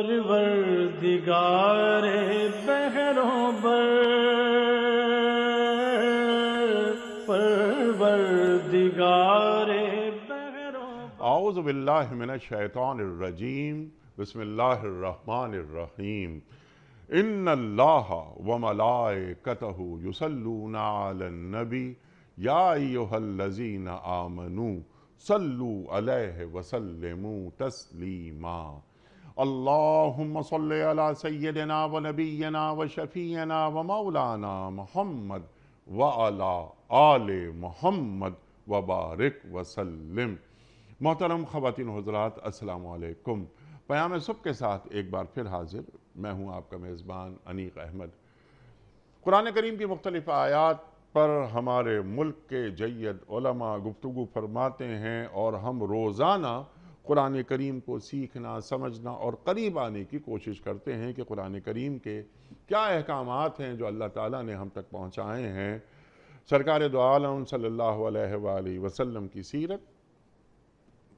پروردگار بحروں بر، پروردگار بحروں بر۔ اعوذ باللہ من الشیطان الرجیم، بسم اللہ الرحمن الرحیم۔ ان اللہ وملائکتہ یصلون علی النبی یا ایہا الذین آمنوا صلوا علیہ وسلموا تسلیما۔ اللہم صل علی سیدنا و نبینا و شفیعنا و مولانا محمد وعلی آل محمد وبارک وسلم۔ محترم خواتین و حضرات، السلام علیکم۔ پیام صبح کے ساتھ ایک بار پھر حاضر، میں ہوں آپ کا میزبان انیق احمد۔ قرآن کریم کی مختلف آیات پر ہمارے ملک کے جید علماء گفتگو فرماتے ہیں اور ہم روزانہ قرآن کریم کو سیکھنا، سمجھنا اور قریب آنے کی کوشش کرتے ہیں کہ قرآن کریم کے کیا احکامات ہیں جو اللہ تعالیٰ نے ہم تک پہنچائے ہیں۔ سرکار دو عالم صلی اللہ علیہ وآلہ وسلم کی سیرت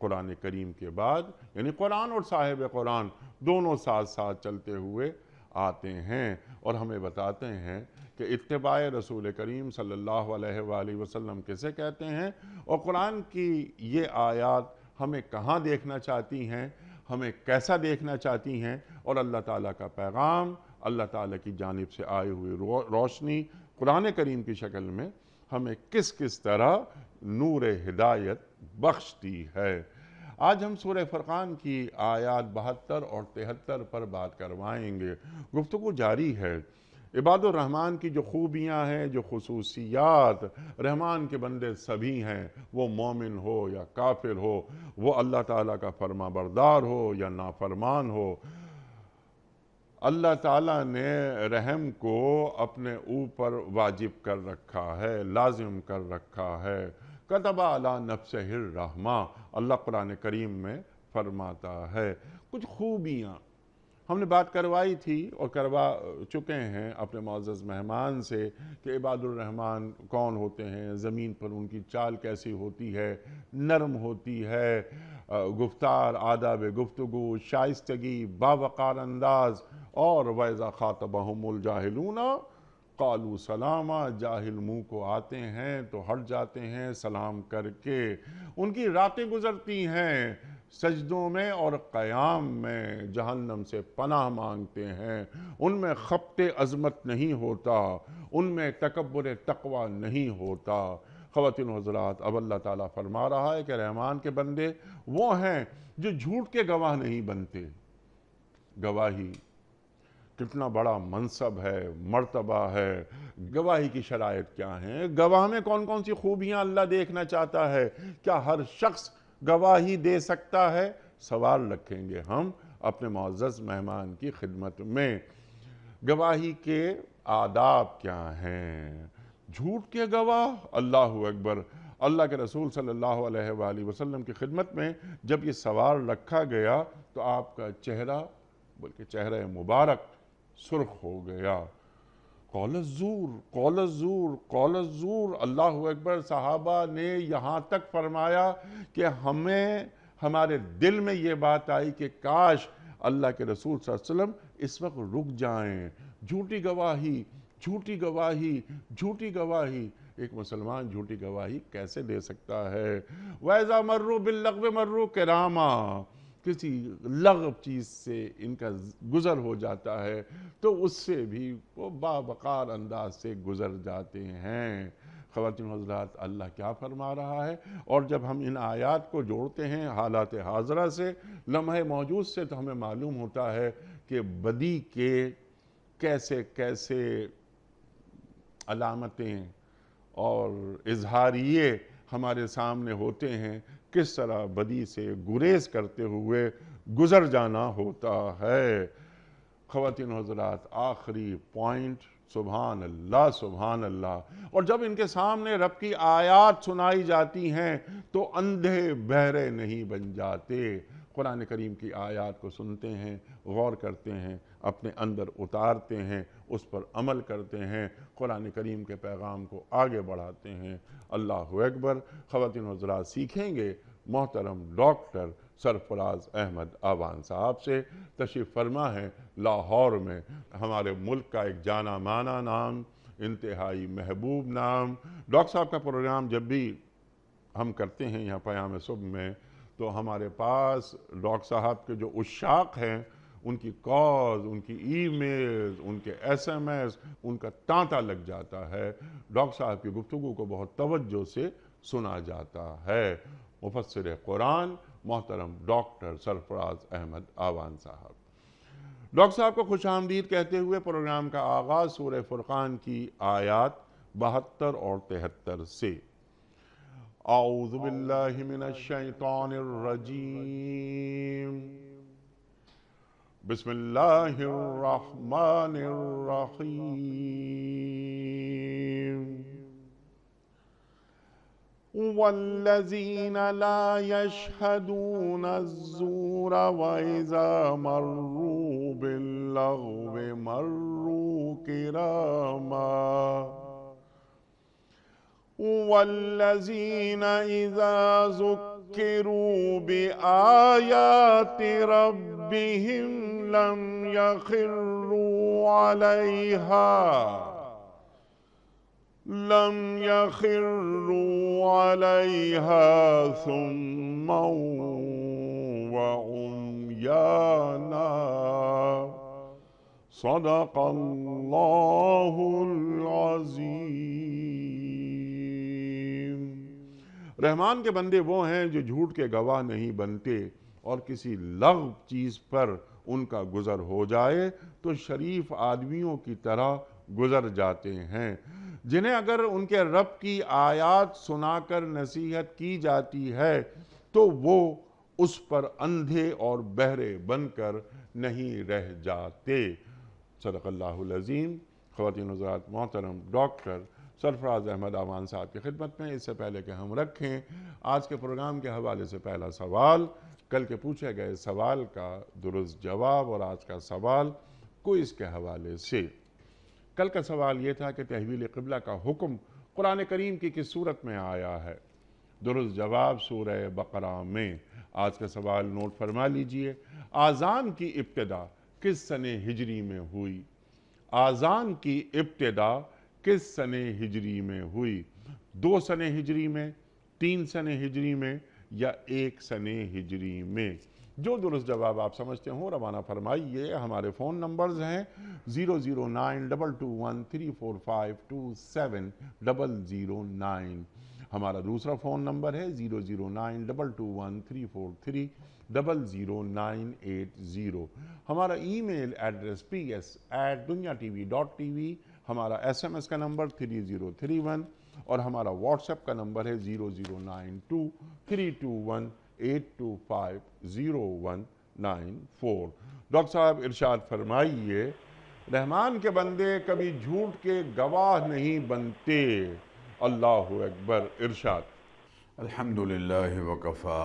قرآن کریم کے بعد، یعنی قرآن اور صاحب قرآن دونوں ساتھ ساتھ چلتے ہوئے آتے ہیں اور ہمیں بتاتے ہیں کہ اتباع رسول کریم صلی اللہ علیہ وآلہ وسلم کسے کہتے ہیں، اور قرآن کی یہ آیات ہمیں کہاں دیکھنا چاہتی ہیں، ہمیں کیسا دیکھنا چاہتی ہیں، اور اللہ تعالیٰ کا پیغام، اللہ تعالیٰ کی جانب سے آئی ہوئی روشنی قرآن کریم کی شکل میں ہمیں کس کس طرح نور ہدایت بخشتی ہے۔ آج ہم سورہ فرقان کی آیات 72 اور 73 پر بات کروائیں گے۔ گفتگو جاری ہے۔ عباد الرحمن کی جو خوبیاں ہیں، جو خصوصیات، رحمان کے بندے سبھی ہیں، وہ مومن ہو یا کافر ہو، وہ اللہ تعالیٰ کا فرما بردار ہو یا نافرمان ہو، اللہ تعالیٰ نے رحم کو اپنے اوپر واجب کر رکھا ہے، لازم کر رکھا ہے۔ کتب علی نفسہ الرحمہ، اللہ قرآن کریم میں فرماتا ہے۔ کچھ خوبیاں ہم نے بات کروائی تھی اور کروا چکے ہیں اپنے معزز مہمان سے کہ عباد الرحمن کون ہوتے ہیں، زمین پر ان کی چال کیسی ہوتی ہے، نرم ہوتی ہے، گفتار، آداب گفتگو، شائستگی، باوقار انداز، اور وَإِذَا خَاطَبَهُمُ الْجَاهِلُونَ قَالُوا سَلَامًا، جاہل منہ کو آتے ہیں تو ہٹ جاتے ہیں سلام کر کے۔ ان کی راتیں گزرتی ہیں سجدوں میں اور قیام میں، جہنم سے پناہ مانگتے ہیں، ان میں خبط عظمت نہیں ہوتا، ان میں تکبر تقوی نہیں ہوتا۔ خواتین و حضرات، اب اللہ تعالیٰ فرما رہا ہے کہ رحمان کے بندے وہ ہیں جو جھوٹ کے گواہ نہیں بنتے۔ گواہی کتنا بڑا منصب ہے، مرتبہ ہے، گواہی کی شرائط کیا ہیں، گواہ میں کون کون سی خوبیاں اللہ دیکھنا چاہتا ہے، کیا ہر شخص گواہی دے سکتا ہے؟ سوال رکھیں گے ہم اپنے معزز مہمان کی خدمت میں۔ گواہی کے آداب کیا ہیں؟ جھوٹ کے گواہ، اللہ اکبر۔ اللہ کے رسول صلی اللہ علیہ وآلہ وسلم کی خدمت میں جب یہ سوال رکھا گیا تو آپ کا چہرہ بلکہ چہرہ مبارک سرخ ہو گیا۔ قول الزور، قول الزور، قول الزور، اللہ اکبر۔ صحابہ نے یہاں تک فرمایا کہ ہمیں ہمارے دل میں یہ بات آئی کہ کاش اللہ کے رسول صلی اللہ علیہ وسلم اس وقت رک جائیں۔ جھوٹی گواہی، جھوٹی گواہی، جھوٹی گواہی، ایک مسلمان جھوٹی گواہی کیسے دے سکتا ہے؟ وَإِذَا مَرُّوا بِاللَّغْوِ مَرُّوا كِرَامًا، کسی لغو چیز سے ان کا گزر ہو جاتا ہے تو اس سے بھی وہ باوقار انداز سے گزر جاتے ہیں۔ خواتین و حضرات، اللہ کیا فرما رہا ہے؟ اور جب ہم ان آیات کو جوڑتے ہیں حالات حاضرہ سے، لمحہ موجود سے، تو ہمیں معلوم ہوتا ہے کہ بدی کے کیسے کیسے علامتیں اور اظہاریے ہمارے سامنے ہوتے ہیں، کس طرح بدی سے گریز کرتے ہوئے گزر جانا ہوتا ہے۔ خواتین و حضرات، آخری پوائنٹ، سبحان اللہ، سبحان اللہ۔ اور جب ان کے سامنے رب کی آیات سنائی جاتی ہیں تو اندھے بہرے نہیں بن جاتے۔ قرآن کریم کی آیات کو سنتے ہیں، غور کرتے ہیں، اپنے اندر اتارتے ہیں، اس پر عمل کرتے ہیں، قرآن کریم کے پیغام کو آگے بڑھاتے ہیں۔ اللہ اکبر۔ خواتین و حضرات، سیکھیں گے محترم ڈاکٹر سرفراز احمد آوان صاحب سے۔ تشریف فرما ہے لاہور میں، ہمارے ملک کا ایک جانا مانا نام، انتہائی محبوب نام۔ ڈاکٹر صاحب کا پروگرام جب بھی ہم کرتے ہیں یہاں پیام صبح میں، تو ہمارے پاس ڈاکٹر صاحب کے جو عشاق ہیں ان کی کالز، ان کی ای میلز، ان کے ایس ایم ایس، ان کا تانتا لگ جاتا ہے۔ ڈاکٹر صاحب کی گفتگو کو بہت توجہ سے سنا جاتا ہے۔ مفسر قرآن محترم ڈاکٹر سرفراز احمد آوان صاحب، ڈاکٹر صاحب کو خوش آمدید کہتے ہوئے پروگرام کا آغاز سورہ فرقان کی آیات 72 اور 73 سے۔ اعوذ باللہ من الشیطان الرجیم، بسم اللہ الرحمن الرحیم۔ والذین لا یشہدون الزور وإذا مروا باللغو مروا کراما، والذین اذا ذکروا بآیات ربهم لم يخروا عليها ثما وعميانا، صدق اللہ العظیم۔ رحمان کے بندے وہ ہیں جو جھوٹ کے گواہ نہیں بنتے، اور کسی لغو چیز پر ان کا گزر ہو جائے تو شریف آدمیوں کی طرح گزر جاتے ہیں، جنہیں اگر ان کے رب کی آیات سنا کر نصیحت کی جاتی ہے تو وہ اس پر اندھے اور بہرے بن کر نہیں رہ جاتے۔ صدق اللہ العظیم۔ خواتین و حضرات، محترم ڈاکٹر سرفراز احمد آوان صاحب کی خدمت میں، اس سے پہلے کہ ہم رکھیں آج کے پروگرام کے حوالے سے پہلا سوال، کل کے پوچھے گئے سوال کا درست جواب، اور آج کا سوال کوئز کے حوالے سے۔ کل کا سوال یہ تھا کہ تحویل قبلہ کا حکم قرآن کریم کی کس صورت میں آیا ہے؟ درست جواب سورہ بقرہ میں۔ آج کا سوال نوٹ فرما لیجئے، آذان کی ابتدا کس سنہ ہجری میں ہوئی؟ آذان کی ابتدا کس سنہ ہجری میں ہوئی؟ 2 سنہ ہجری میں، 3 سنہ ہجری میں، یا 1 سنہ ہجری میں؟ جو درست جواب آپ سمجھتے ہوں روانہ فرمائیے۔ ہمارے فون نمبرز ہیں 00922134527 ہمارا دوسرا فون نمبر ہے 0092213450980۔ ہمارا ای میل ایڈریس ps@dunyatv.tv، ہمارا ایس ایم ایس کا نمبر 3031، اور ہمارا واٹس ایپ کا نمبر ہے 0092321825019 ڈاکٹر صاحب ارشاد فرمائیے، رحمان کے بندے کبھی جھوٹ کے گواہ نہیں بنتے۔ اللہ اکبر۔ ارشاد۔ الحمدللہ وکفا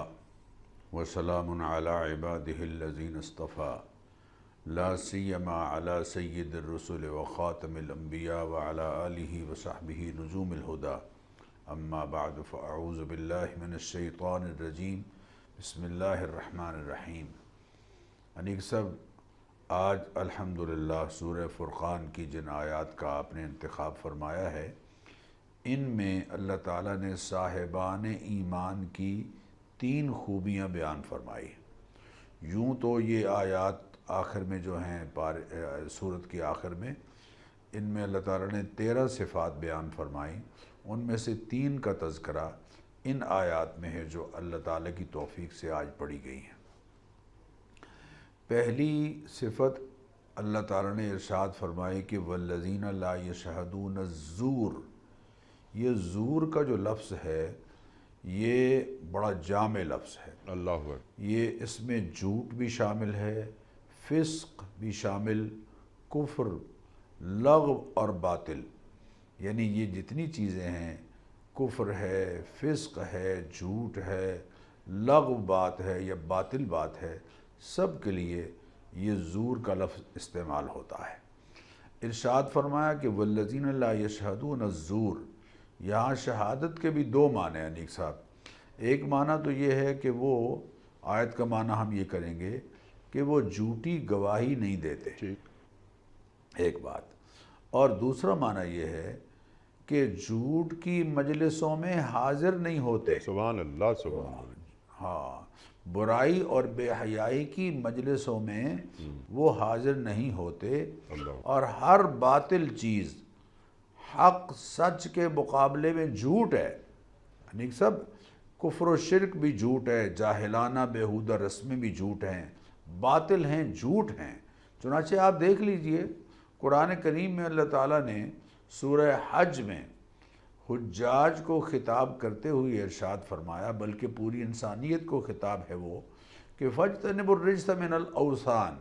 وسلام علی عبادہ الذین اصطفا، لا سیما علی سید الرسل وخاتم الانبیاء وعلی آلہ وصحبہ نجوم الہدا، اما بعد فاعوذ باللہ من الشیطان الرجیم، بسم اللہ الرحمن الرحیم۔ انیک صاحب، آج الحمدللہ سورہ فرقان کی جن آیات کا آپ نے انتخاب فرمایا ہے، ان میں اللہ تعالیٰ نے صاحبان ایمان کی 3 خوبیاں بیان فرمائی۔ یوں تو یہ آیات آخر میں جو ہیں سورت کی آخر میں، ان میں اللہ تعالیٰ نے 13 صفات بیان فرمائیں، ان میں سے 3 کا تذکرہ ان آیات میں ہے جو اللہ تعالیٰ کی توفیق سے آج پڑھی گئی ہیں۔ پہلی صفت اللہ تعالیٰ نے ارشاد فرمائی کہ والذین لا یشہدون الزور۔ یہ زور کا جو لفظ ہے یہ بڑا جامع لفظ ہے۔ اللہ اکبر۔ یہ اس میں جھوٹ بھی شامل ہے، فسق بھی شامل، کفر، لغو اور باطل، یعنی یہ جتنی چیزیں ہیں، کفر ہے، فسق ہے، جھوٹ ہے، لغو بات ہے یا باطل بات ہے، سب کے لیے یہ زور کا لفظ استعمال ہوتا ہے۔ ارشاد فرمایا کہ والذین لا یشہدون الزور۔ یہاں شہادت کے بھی 2 معنی ہیں نیک صاحب۔ ایک معنی تو یہ ہے کہ وہ آیت کا معنی ہم یہ کریں گے کہ وہ جھوٹی گواہی نہیں دیتے، ٹھیک، ایک بات، اور دوسرا معنی یہ ہے کہ جھوٹ کی مجلسوں میں حاضر نہیں ہوتے، سبحان اللہ، سبحان اللہ، ہاں، برائی اور بے حیائی کی مجلسوں میں وہ حاضر نہیں ہوتے، اللہ، اور ہر باطل چیز حق سچ کے مقابلے میں جھوٹ ہے، یعنی سب کفر و شرک بھی جھوٹ ہے، جاہلانہ بیہودہ رسمیں بھی جھوٹ ہیں، باطل ہیں، جھوٹ ہیں۔ چنانچہ آپ دیکھ لیجئے قرآن کریم میں اللہ تعالیٰ نے سورہ حج میں حجاج کو خطاب کرتے ہوئے ارشاد فرمایا، بلکہ پوری انسانیت کو خطاب ہے وہ، کہ فَاجْتَنِبُوا الرِّجْسَ مِنَ الْأَوْثَانِ،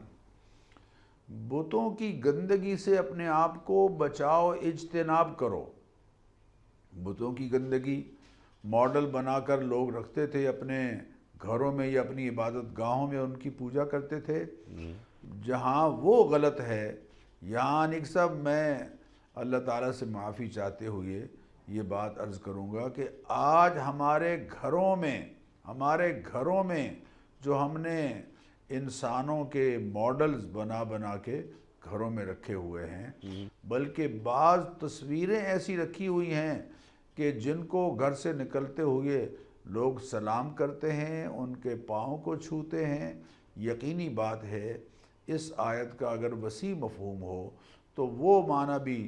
بتوں کی گندگی سے اپنے آپ کو بچاؤ، اجتناب کرو۔ بتوں کی گندگی ماڈل بنا کر لوگ رکھتے تھے اپنے گھروں میں یا اپنی عبادت گاہوں میں، ان کی پوجا کرتے تھے، جہاں وہ غلط ہے، یہاں نک صاحب میں اللہ تعالیٰ سے معافی چاہتے ہوئے یہ بات عرض کروں گا کہ آج ہمارے گھروں میں جو ہم نے انسانوں کے ماڈلز بنا بنا کے گھروں میں رکھے ہوئے ہیں، بلکہ بعض تصویریں ایسی رکھی ہوئی ہیں کہ جن کو گھر سے نکلتے ہوئے لوگ سلام کرتے ہیں، ان کے پاؤں کو چھوتے ہیں۔ یقینی بات ہے اس آیت کا اگر وسیع مفہوم ہو تو وہ معنی بھی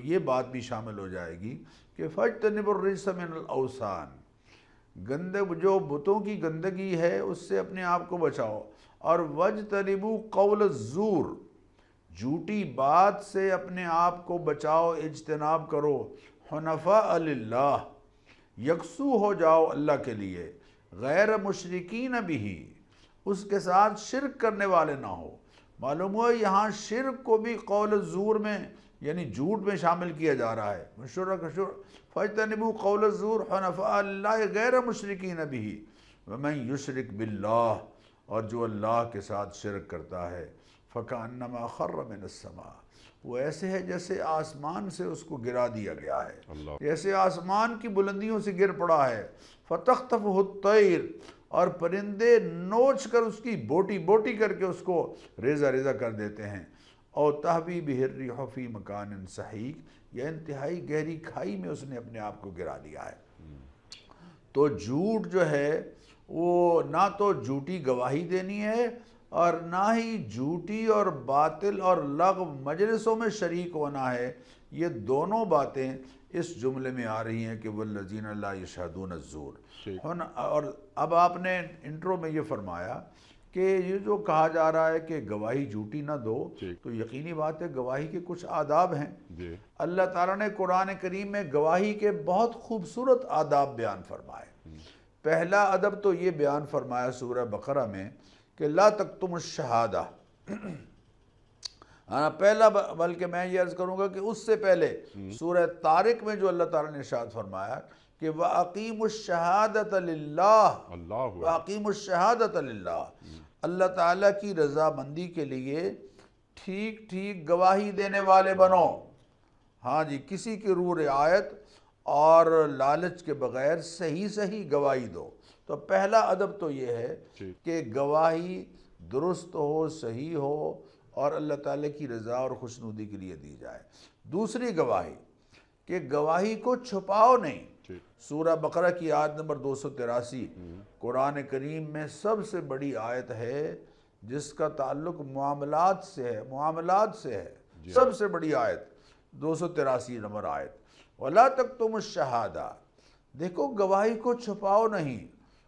یہ بات بھی شامل ہو جائے گی کہ فَاجْتَنِبُوا الرِّجْسَ مِنَ الْأَوْثَانِ، جو بتوں کی گندگی ہے اس سے اپنے آپ کو بچاؤ، اور وَاجْتَنِبُوا قَوْلَ الزُّورِ، جھوٹی بات سے اپنے آپ کو بچاؤ، اجتناب کرو، حنفاء للہ، یکسو ہو جاؤ اللہ کے لیے، غیر مشرکین بہ، اس کے ساتھ شرک کرنے والے نہ ہو۔ معلوم ہوا یہاں شرک کو بھی قول الزور میں یعنی جھوٹ میں شامل کیا جا رہا ہے۔ فَاجْتَنِبُوا قَوْلَ الزُّورِ حُنَفَاءَ لِلَّهِ غَيْرَ مُشْرِكِينَ بِهِ وَمَنْ يُشْرِكْ بِاللَّهِ، اور جو اللہ کے ساتھ شرک کرتا ہے فَكَأَنَّمَا خَرَّ مِنَ السَّمَاءِ، وہ ایسے ہے جیسے آسمان سے اس کو گرا دیا گیا ہے، اللہ، جیسے آسمان کی بلندیوں سے گر پڑا ہے۔ فَتَخْطَفُهُ الطَّيْرُ، اور پرندے نوچ کر اس کی بوٹی بوٹی کر کے اس کو ریزہ ریزہ کر دیتے ہیں۔ اور تَهْوِي بِهِ الرِّيحُ فِي مَكَانٍ سَحِيقٍ، یا انتہائی گہری کھائی میں اس نے اپنے آپ کو گرا دیا ہے۔ تو جھوٹ جو ہے وہ نہ تو جھوٹی گواہی دینی ہے، اور نہ ہی جھوٹی اور باطل اور لغو مجلسوں میں شریک ہونا ہے۔ یہ دونوں باتیں اس جملے میں آ رہی ہیں کہ وَالَّذِينَ لَا يَشْهَدُونَ الزُّورَ۔ اور اب آپ نے انٹرو میں یہ فرمایا کہ یہ جو کہا جا رہا ہے کہ گواہی جھوٹی نہ دو، تو یقینی بات ہے گواہی کے کچھ آداب ہیں۔ اللہ تعالیٰ نے قرآن کریم میں گواہی کے بہت خوبصورت آداب بیان فرمائے۔ پہلا ادب تو یہ بیان فرمایا سورہ بقرہ میں کہ لا تکتموا الشہادہ، پہلا، بلکہ میں یہ عرض کروں گا کہ اس سے پہلے سورہ طارق میں جو اللہ تعالیٰ نے ارشاد فرمایا کہ وَأَقِيمُوا الشَّهَادَةَ لِلَّهِ، وَأَقِيمُوا الشَّهَادَةَ لِلَّهِ، اللہ تعالیٰ کی رضامندی کے لیے ٹھیک ٹھیک گواہی دینے والے بنو۔ ہاں جی، کسی کی روح رعایت اور لالچ کے بغیر صحیح صحیح گواہی دو۔ تو پہلا ادب تو یہ ہے کہ گواہی درست ہو، صحیح ہو، اور اللہ تعالیٰ کی رضا اور خوشنودی کے لیے دی جائے۔ دوسری گواہی کہ گواہی کو چھپاؤ نہیں۔ سورہ بقرہ کی آیت نمبر 283 قرآن کریم میں سب سے بڑی آیت ہے جس کا تعلق معاملات سے ہے، سب سے بڑی آیت 283 نمبر آیت، وَلَا تَكْتُمُوا الشَّهَادَةَ، دیکھو گواہی کو چھپاؤ نہیں،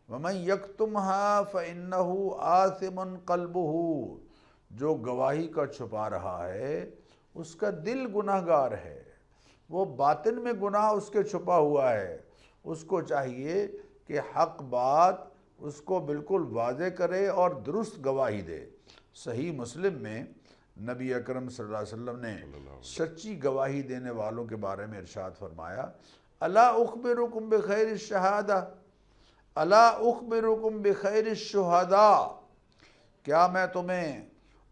وَمَنْ يَكْتُمْهَا فَإِنَّهُ آثِمٌ قَلْبُهُ، جو گواہی کا چھپا رہا ہے اس کا دل گناہگار ہے، وہ باطن میں گناہ اس کے چھپا ہوا ہے۔ اس کو چاہیے کہ حق بات اس کو بالکل واضح کرے اور درست گواہی دے۔ صحیح مسلم میں نبی اکرم صلی اللہ علیہ وسلم نے سچی گواہی دینے والوں کے بارے میں ارشاد فرمایا، الا اخبرکم بخیر الشہادہ، الا اخبرکم بخیر الشہداء، کیا میں تمہیں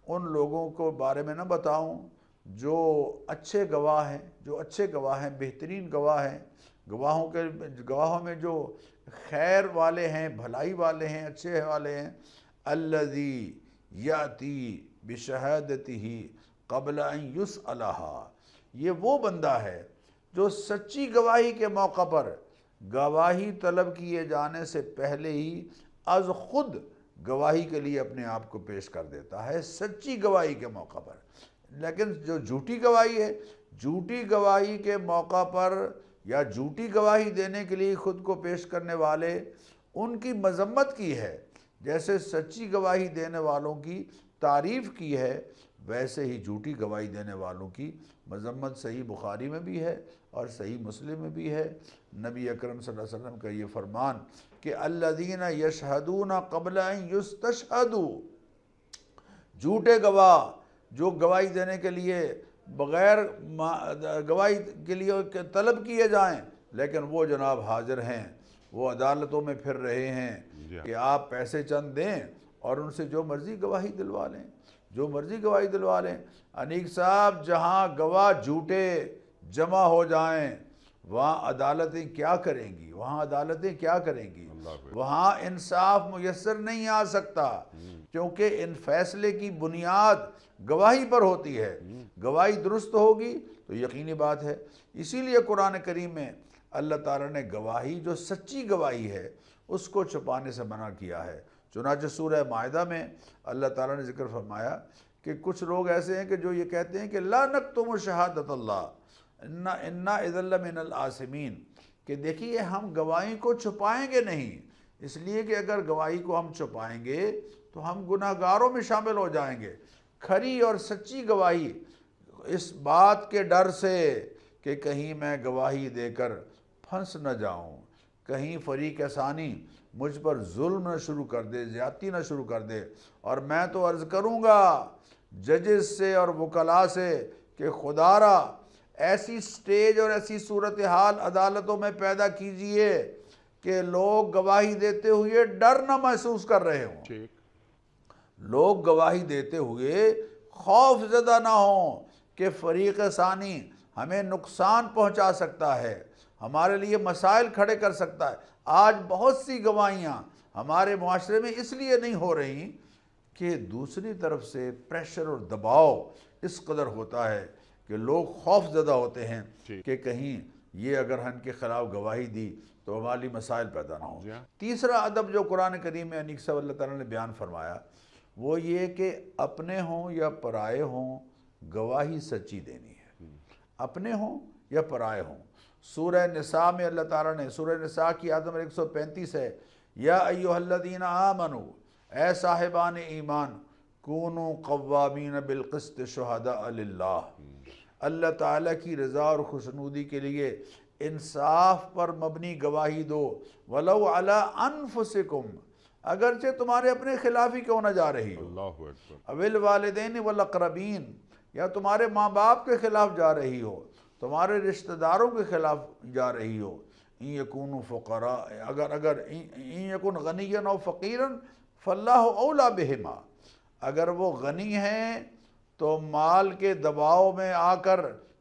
ان لوگوں کو بارے میں نہ بتاؤں جو اچھے گواہ ہیں، بہترین گواہ ہیں، گواہوں میں جو خیر والے ہیں، بھلائی والے ہیں، اچھے والے ہیں، الذی یاتی بشہادتہ قبل ان یسألہا، یہ وہ بندہ ہے جو سچی گواہی کے موقع پر گواہی طلب کیے جانے سے پہلے ہی از خود گواہی کے لیے اپنے آپ کو پیش کر دیتا ہے، سچی گواہی کے موقع پر۔ لیکن جو جھوٹی گواہی ہے، جھوٹی گواہی کے موقع پر یا جھوٹی گواہی دینے کے لیے خود کو پیش کرنے والے، ان کی مذمت کی ہے، جیسے سچی گواہی دینے والوں کی تعریف کی ہے، ویسے ہی جھوٹی گواہی دینے والوں کی مذمت صحیح بخاری میں بھی ہے اور صحیح مسلم میں بھی ہے۔ نبی اکرم صلی اللہ علیہ وسلم کا یہ فرمان کہ الذین یشہدون قبل ان یستشہدوا، جھوٹے گواہ جو گواہی دینے کے لیے بغیر گواہی کے لیے طلب کیے جائیں، لیکن وہ جناب حاضر ہیں، وہ عدالتوں میں پھر رہے ہیں کہ آپ پیسے چند دیں اور ان سے جو مرضی گواہی دلوا لیں، جو مرضی گواہی دلوا لیں۔ انیق صاحب، جہاں گواہ جھوٹے جمع ہو جائیں وہاں عدالتیں کیا کریں گی؟ وہاں عدالتیں کیا کریں گی؟ وہاں انصاف میسر نہیں آ سکتا، کیونکہ ان فیصلے کی بنیاد گواہی پر ہوتی ہے۔ گواہی درست ہوگی تو یقینی بات ہے۔ اسی لیے قرآن کریم میں اللہ تعالیٰ نے گواہی، جو سچی گواہی ہے، اس کو چھپانے سے منع کیا ہے۔ چنانچہ سورہ مائدہ میں اللہ تعالیٰ نے ذکر فرمایا کہ کچھ لوگ ایسے ہیں کہ جو یہ کہتے ہیں کہ لا نکتم شہادت اللہ انا اذا لمن الآثمین، کہ دیکھیے ہم گواہی کو چھپائیں گے نہیں، اس لیے کہ اگر گواہی کو ہم چھپائیں گے تو ہم گناہ گاروں میں شامل ہو جائیں گے۔ کھری اور سچی گواہی اس بات کے ڈر سے کہ کہیں میں گواہی دے کر پھنس نہ جاؤں، کہیں فریق ثانی مجھ پر ظلم نہ شروع کر دے، زیادتی نہ شروع کر دے، اور میں تو عرض کروں گا ججز سے اور وکلاء سے کہ خدا را ایسی سٹیج اور ایسی صورتحال عدالتوں میں پیدا کیجئے کہ لوگ گواہی دیتے ہوئے ڈر نہ محسوس کر رہے ہوں، لوگ گواہی دیتے ہوئے خوف زدہ نہ ہوں کہ فریق ثانی ہمیں نقصان پہنچا سکتا ہے، ہمارے لیے مسائل کھڑے کر سکتا ہے۔ آج بہت سی گواہیاں ہمارے معاشرے میں اس لیے نہیں ہو رہی کہ دوسری طرف سے پریشر اور دباؤ اس قدر ہوتا ہے کہ لوگ خوف زدہ ہوتے ہیں کہ کہیں یہ اگر ہم کے خلاف گواہی دی تو ہماری مسائل پیدا نہ ہوں۔ تیسرا ادب جو قرآن کریم میں انیق صاحب اللہ تعالیٰ نے بیان فرمایا وہ یہ کہ اپنے ہوں یا پرائے ہوں گواہی سچی دینی ہے، اپنے ہوں یا پرائے ہوں۔ سورہ نساء میں اللہ تعالیٰ نے، سورہ نساء کی آیت نمبر 135 ہے، یا ایھا الذین آمنوا، اے صاحبان ایمان، کونوا قوامین بالقسط شہداء للہ، اللہ تعالیٰ کی رضا اور خوشنودی کے لیے انصاف پر مبنی گواہی دو، ولو علی انفسکم، اگرچہ تمہارے اپنے خلاف ہی کیوں نہ جا رہی ہو، اللہ اکبر، اوی الوالدین والاقربین، یا تمہارے ماں باپ کے خلاف جا رہی ہو، تمہارے رشتہ داروں کے خلاف جا رہی ہو۔ ان یکونوا فقراء، اگر ان یکن غنیا او فقیرا فاللہ اولی بہما، اگر وہ غنی ہیں تو مال کے دباؤ میں آ کر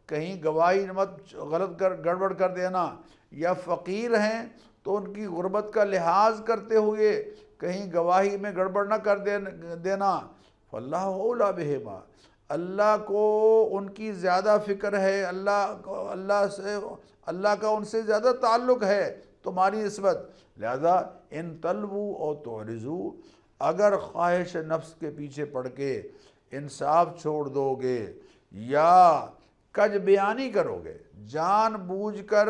کہیں گواہی مت غلط گڑبڑ کر دینا، یا فقیر ہیں تو ان کی غربت کا لحاظ کرتے ہوئے کہیں گواہی میں گڑبڑ نہ کر دینا، فاللہ اولی بہما، اللہ کو ان کی زیادہ فکر ہے، اللہ کا ان سے زیادہ تعلق ہے تمہاری نسبت، لہذا ان تلووا او تعرضوا، اگر خواہش نفس کے پیچھے پڑ کے انصاف چھوڑ دو گے یا کج بیانی کرو گے، جان بوجھ کر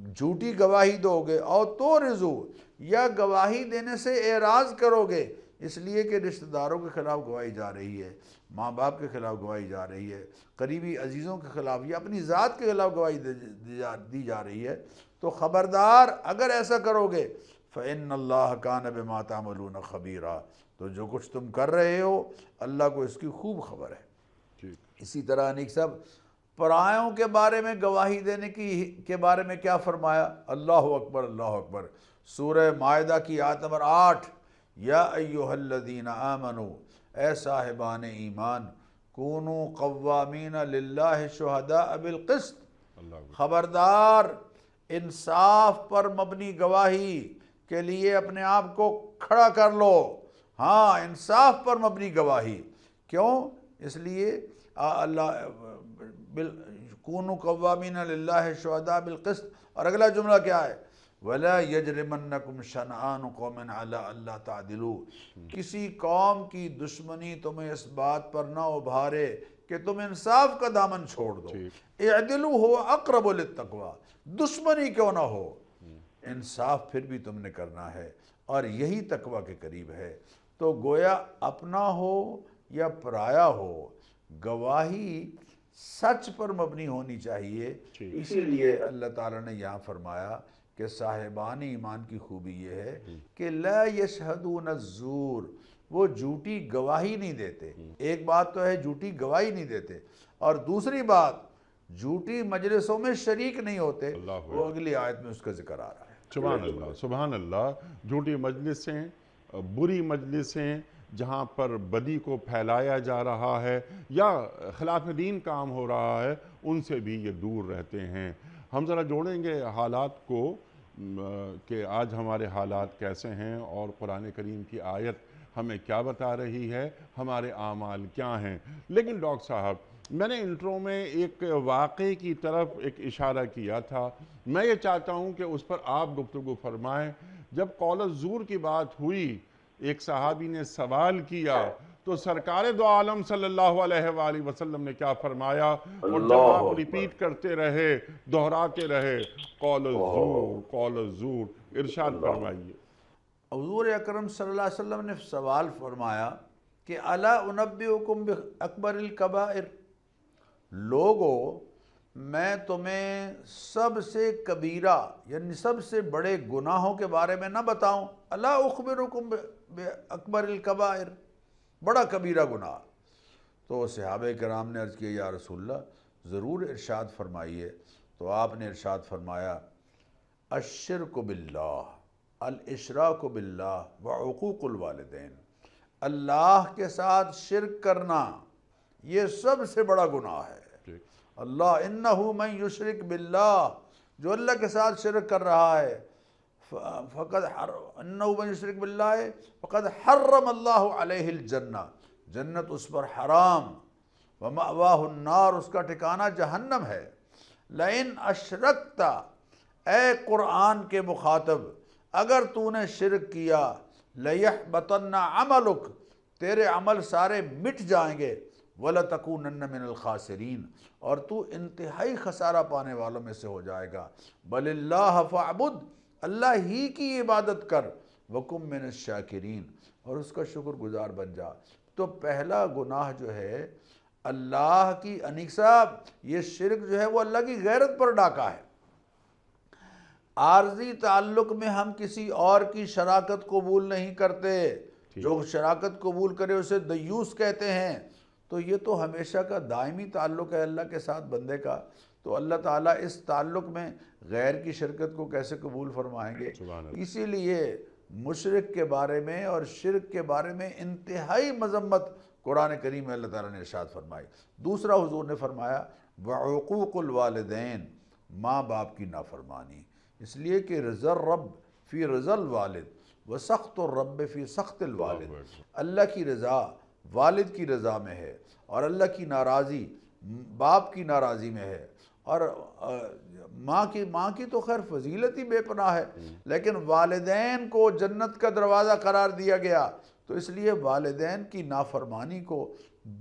جھوٹی گواہی دو گے، اور تعرضوا، یا گواہی دینے سے اعراض کرو گے اس لیے کہ رشتہ داروں کے خلاف گواہی جا رہی ہے، ماں باپ کے خلاف گواہی جا رہی ہے، قریبی عزیزوں کے خلاف یا اپنی ذات کے خلاف گواہی دی جا رہی ہے، تو خبردار اگر ایسا کرو گے فَإِنَّ اللَّهَ كَانَ بِمَا تَعْمَلُونَ خَبِيرًا، تو جو کچھ تم کر رہے ہو اللہ کو اس کی خوب خبر ہے۔ اسی طرح انیق صاحب پرایوں کے بارے میں گواہی دینے کے بارے میں کیا فرمایا؟ اللہ اکبر، اللہ اکبر۔ سورہ مائدہ کی آیت نمبر 8، یا ایھا الذین آمنوا، اے صاحبان ایمان، کونوا قوامین للہ شہداء بالقسط، خبردار انصاف پر مبنی گواہی کے لیے اپنے آپ کو کھڑا کر لو۔ ہاں، انصاف پر مبنی گواہی، کیوں؟ اس لیے اللہ کونوا قوامین للہ شہداء بالقسط، اور اگلا جملہ کیا ہے؟ وَلَا يَجْرِمَنَّكُمْ شَنْآنُ قَوْمٍ عَلَىٰ أَلَّا تَعْدِلُوا، کسی قوم کی دشمنی تمہیں اس بات پر نہ ابھارے کہ تم انصاف کا دامن چھوڑ دو۔ اعدلوا هو اقرب للتقویٰ، دشمنی کیوں نہ ہو، انصاف پھر بھی تم نے کرنا ہے، اور یہی تقویٰ کے قریب ہے۔ تو گویا اپنا ہو یا پرایا ہو، گواہی سچ پر مبنی ہونی چاہیے۔ اسی لیے اللہ تعالیٰ نے یہاں فرمایا کہ صاحبان ایمان کی خوبی یہ ہے کہ لا یشہدون الزور، وہ جھوٹی گواہی نہیں دیتے۔ ایک بات تو ہے جھوٹی گواہی نہیں دیتے، اور دوسری بات جھوٹی مجلسوں میں شریک نہیں ہوتے۔ وہ اگلی آیت میں اس کا ذکر آ رہا ہے۔ سبحان اللہ، سبحان اللہ۔ جھوٹی مجلسیں، بری مجلسیں جہاں پر بدی کو پھیلایا جا رہا ہے یا خلاف دین کام ہو رہا ہے، ان سے بھی یہ دور رہتے ہیں۔ ہم ذرا جوڑیں گے حالات کو کہ آج ہمارے حالات کیسے ہیں، اور قرآن کریم کی آیت ہمیں کیا بتا رہی ہے، ہمارے اعمال کیا ہیں۔ لیکن ڈاکٹر صاحب، میں نے انٹرو میں ایک واقعے کی طرف ایک اشارہ کیا تھا، میں یہ چاہتا ہوں کہ اس پر آپ گفتگو فرمائیں۔ جب قول الزور کی بات ہوئی، ایک صحابی نے سوال کیا تو سرکار دو عالم صلی اللہ علیہ وآلہ وسلم نے کیا فرمایا، اور جب آپ ریپیٹ کرتے رہے، دہراتے رہے، قول الزور، قول الزور، ارشاد فرمائیے۔ حضور اکرم صلی اللہ علیہ وسلم نے سوال فرمایا کہ الا انبئکم باکبر الکبائر، لوگو میں تمہیں سب سے کبیرہ یعنی سب سے بڑے گناہوں کے بارے میں نہ بتاؤں؟ الا اخبرکم باکبر الکبائر، بڑا کبیرہ گناہ۔ تو صحابہ کرام نے عرض کیا یا رسول اللہ ضرور ارشاد فرمائیے۔ تو آپ نے ارشاد فرمایا الشرک باللہ، الاشراک باللہ وعقوق الوالدین، اللہ کے ساتھ شرک کرنا یہ سب سے بڑا گناہ ہے۔ اللہ انہو من یشرک باللہ، جو اللہ کے ساتھ شرک کر رہا ہے، انہو من یشرک باللہ فقد حرم اللہ علیہ الجنہ، جنت اس پر حرام، ومأواہ النار، اس کا ٹھکانہ جہنم ہے۔ لئن اشرکت، اے قرآن کے مخاطب اگر تو نے شرک کیا، لَيَحْبَطَنَّ عَمَلُكَ، تیرے عمل سارے مٹ جائیں گے، وَلَتَكُونَنَّ مِنَ الْخَاسِرِينَ، اور تو انتہائی خسارہ پانے والوں میں سے ہو جائے گا۔ بَلِ اللَّهَ فَاعْبُدْ، اللہ ہی کی عبادت کر، وَكُن مِّنَ الشَّاكِرِينَ، اور اس کا شکر گزار بن جا۔ تو پہلا گناہ جو ہے اللہ کی انیق صاحب، یہ شرک جو ہے وہ اللہ کی غیرت پر ڈاکہ ہے۔ عارضی تعلق میں ہم کسی اور کی شراکت قبول نہیں کرتے، جو شراکت قبول کرے اسے دیوس کہتے ہیں۔ تو یہ تو ہمیشہ کا دائمی تعلق ہے اللہ کے ساتھ بندے کا، تو اللہ تعالیٰ اس تعلق میں غیر کی شرکت کو کیسے قبول فرمائیں گے؟ اسی لیے مشرک کے بارے میں اور شرک کے بارے میں انتہائی مذمت قرآن کریم میں اللہ تعالیٰ نے ارشاد فرمائی۔ دوسرا حضور نے فرمایا وعقوق الوالدین، ماں باپ کی نافرمانی، اس لیے کہ رضا الرب فی رضا الوالد وسخط الرب فی سخط الوالد، اللہ کی رضا والد کی رضا میں ہے، اور اللہ کی ناراضی باپ کی ناراضی میں ہے، اور ماں کی تو خیر فضیلت ہی بے پناہ ہے، لیکن والدین کو جنت کا دروازہ قرار دیا گیا، تو اس لیے والدین کی نافرمانی کو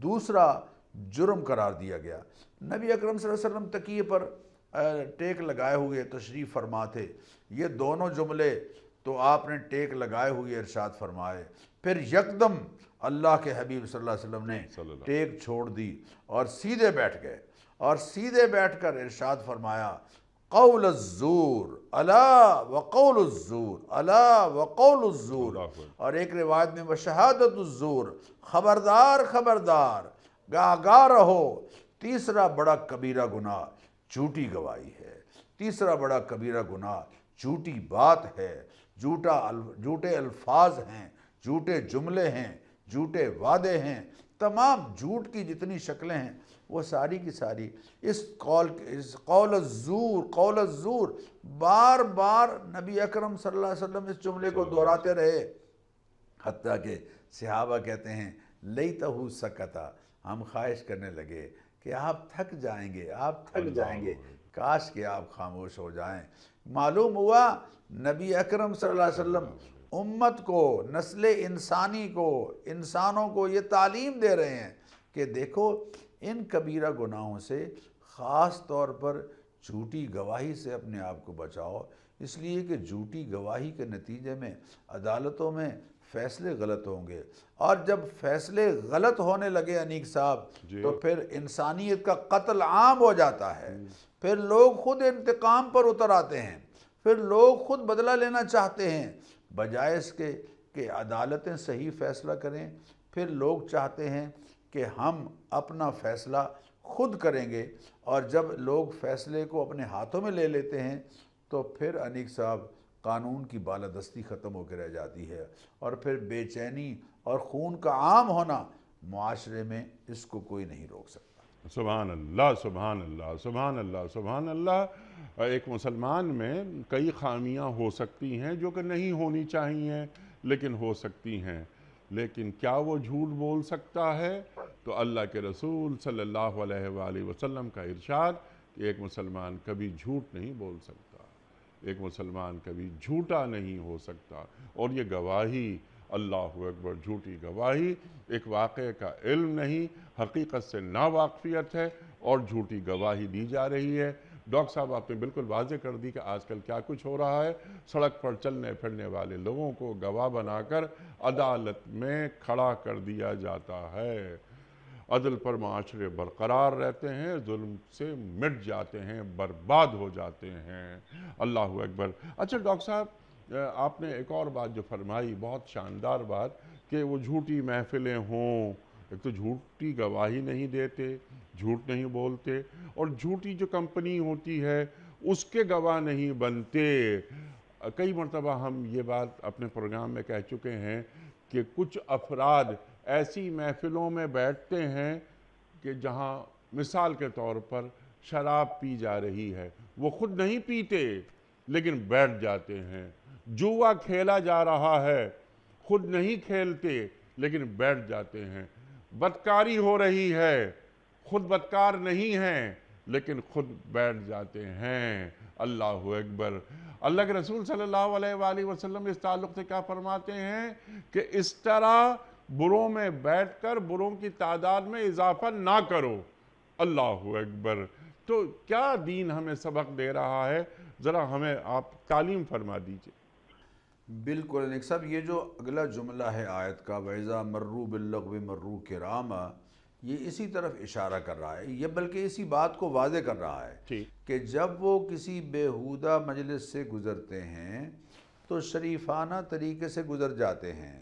دوسرا جرم قرار دیا گیا۔ نبی اکرم صلی اللہ علیہ وسلم تکیے پر ٹیک لگائے ہوئے تشریف فرما تھے، یہ دونوں جملے تو آپ نے ٹیک لگائے ہوئے ارشاد فرمائے، پھر یکدم اللہ کے حبیب صلی اللہ علیہ وسلم نے ٹیک چھوڑ دی اور سیدھے بیٹھ گئے، اور سیدھے بیٹھ کر ارشاد فرمایا قول الزور الا وقول الزور الا وقول الزور، اور ایک روایت میں وشہادت الزور، خبردار خبردار، آگاہ رہو، تیسرا بڑا کبیرہ گناہ جھوٹی گواہی ہے، تیسرا بڑا کبیرہ گناہ جھوٹی بات ہے، جھوٹے الفاظ ہیں، جھوٹے جملے ہیں، جھوٹے وعدے ہیں، تمام جھوٹ کی جتنی شکلیں ہیں وہ ساری کی ساری اس قول الزور بار بار نبی اکرم صلی اللہ علیہ وسلم اس جملے کو دہراتے رہے، حتیٰ کہ صحابہ کہتے ہیں لیتہو سکتا، ہم خواہش کرنے لگے کہ آپ تھک جائیں گے، کاش کہ آپ خاموش ہو جائیں۔ معلوم ہوا نبی اکرم صلی اللہ علیہ وسلم امت کو، نسل انسانی کو، انسانوں کو یہ تعلیم دے رہے ہیں کہ دیکھو ان کبیرہ گناہوں سے، خاص طور پر جھوٹی گواہی سے اپنے آپ کو بچاؤ، اس لیے کہ جھوٹی گواہی کے نتیجے میں عدالتوں میں فیصلے غلط ہوں گے، اور جب فیصلے غلط ہونے لگے انیق صاحب تو پھر انسانیت کا قتل عام ہو جاتا ہے، پھر لوگ خود انتقام پر اتر آتے ہیں، پھر لوگ خود بدلہ لینا چاہتے ہیں، بجائے اس کے کہ عدالتیں صحیح فیصلہ کریں، پھر لوگ چاہتے ہیں کہ ہم اپنا فیصلہ خود کریں گے، اور جب لوگ فیصلے کو اپنے ہاتھوں میں لے لیتے ہیں تو پھر انیق صاحب قانون کی بالادستی ختم ہو کے رہ جاتی ہے، اور پھر بے چینی اور خون کا عام ہونا معاشرے میں، اس کو کوئی نہیں روک سکتا۔ سبحان اللہ، سبحان اللہ، سبحان اللہ، سبحان اللہ۔ ایک مسلمان میں کئی خامیاں ہو سکتی ہیں جو کہ نہیں ہونی چاہیے لیکن ہو سکتی ہیں، لیکن کیا وہ جھوٹ بول سکتا ہے؟ تو اللہ کے رسول صلی اللہ علیہ وآلہ وسلم کا ارشاد کہ ایک مسلمان کبھی جھوٹ نہیں بول سکتا، ایک مسلمان کبھی جھوٹا نہیں ہو سکتا۔ اور یہ گواہی، اللہ اکبر، جھوٹی گواہی ایک واقعے کا علم نہیں، حقیقت سے ناواقفیت ہے، اور جھوٹی گواہی دی جا رہی ہے۔ ڈاکٹر صاحب آپ نے بالکل واضح کر دی کہ آج کل کیا کچھ ہو رہا ہے۔ سڑک پر چلنے پھرنے والے لوگوں کو گواہ بنا کر عدالت میں کھڑا کر دیا جاتا ہے۔ عدل پر معاشرے برقرار رہتے ہیں، ظلم سے مٹ جاتے ہیں، برباد ہو جاتے ہیں۔ اللہ اکبر۔ اچھا ڈاکٹر صاحب، آپ نے ایک اور بات جو فرمائی، بہت شاندار بات، کہ وہ جھوٹی محفلیں ہوں، ایک تو جھوٹی گواہی نہیں دیتے، جھوٹ نہیں بولتے، اور جھوٹی جو کمپنی ہوتی ہے اس کے گواہ نہیں بنتے۔ کئی مرتبہ ہم یہ بات اپنے پروگرام میں کہہ چکے ہیں کہ کچھ افراد ایسی محفلوں میں بیٹھتے ہیں کہ جہاں مثال کے طور پر شراب پی جا رہی ہے، وہ خود نہیں پیتے لیکن بیٹھ جاتے ہیں۔ جوا کھیلا جا رہا ہے، خود نہیں کھیلتے لیکن بیٹھ جاتے ہیں۔ بدکاری ہو رہی ہے، خود بدکار نہیں ہیں لیکن خود بیٹھ جاتے ہیں۔ اللہ اکبر۔ اللہ کے رسول صلی اللہ علیہ وآلہ وسلم اس تعلق سے کیا فرماتے ہیں کہ اس طرح بروں میں بیٹھ کر بروں کی تعداد میں اضافہ نہ کرو۔ اللہ اکبر۔ تو کیا دین ہمیں سبق دے رہا ہے؟ ذرا ہمیں آپ تعلیم فرما دیجئے۔ بالکل انیق صاحب، یہ جو اگلا جملہ ہے آیت کا وَإِذَا مَرُّوا بِاللَّغْوِ مَرُّوا كِرَامًا، یہ اسی طرف اشارہ کر رہا ہے، یہ بلکہ اسی بات کو واضح کر رہا ہے کہ جب وہ کسی بیہودہ مجلس سے گزرتے ہیں تو شریفانہ طریقے سے گزر جاتے ہیں۔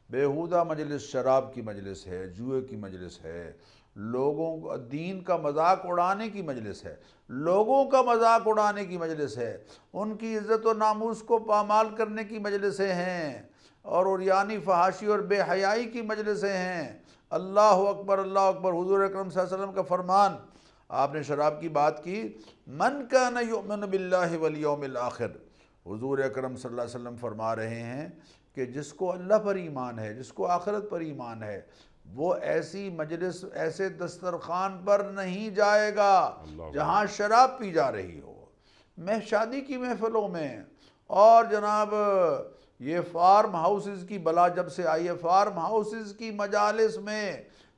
بیہودہ مجلس شراب کی مجلس ہے، جوئے کی مجلس ہے، لوگوں کو دین کا مذاق اڑانے کی مجلس ہے، لوگوں کا مذاق اڑانے کی مجلس ہے، ان کی عزت و ناموس کو پامال کرنے کی مجلسیں ہیں، اور عریانی فحاشی اور بے حیائی کی مجلسیں ہیں۔ اللہ اکبر، اللہ اکبر۔ حضور اکرم صلی اللہ علیہ وسلم کا فرمان، آپ نے شراب کی بات کی، من کان یؤمن باللہ والیوم الآخر، حضور اکرم صلی اللہ علیہ وسلم فرما رہے ہیں کہ جس کو اللہ پر ایمان ہے، جس کو آخرت پر ایمان ہے، وہ ایسی مجلس، ایسے دسترخوان پر نہیں جائے گا جہاں شراب پی جا رہی ہو۔ میں شادی کی محفلوں میں، اور جناب یہ فارم ہاؤسز کی بلا جب سے آئی ہے، فارم ہاؤسز کی مجالس میں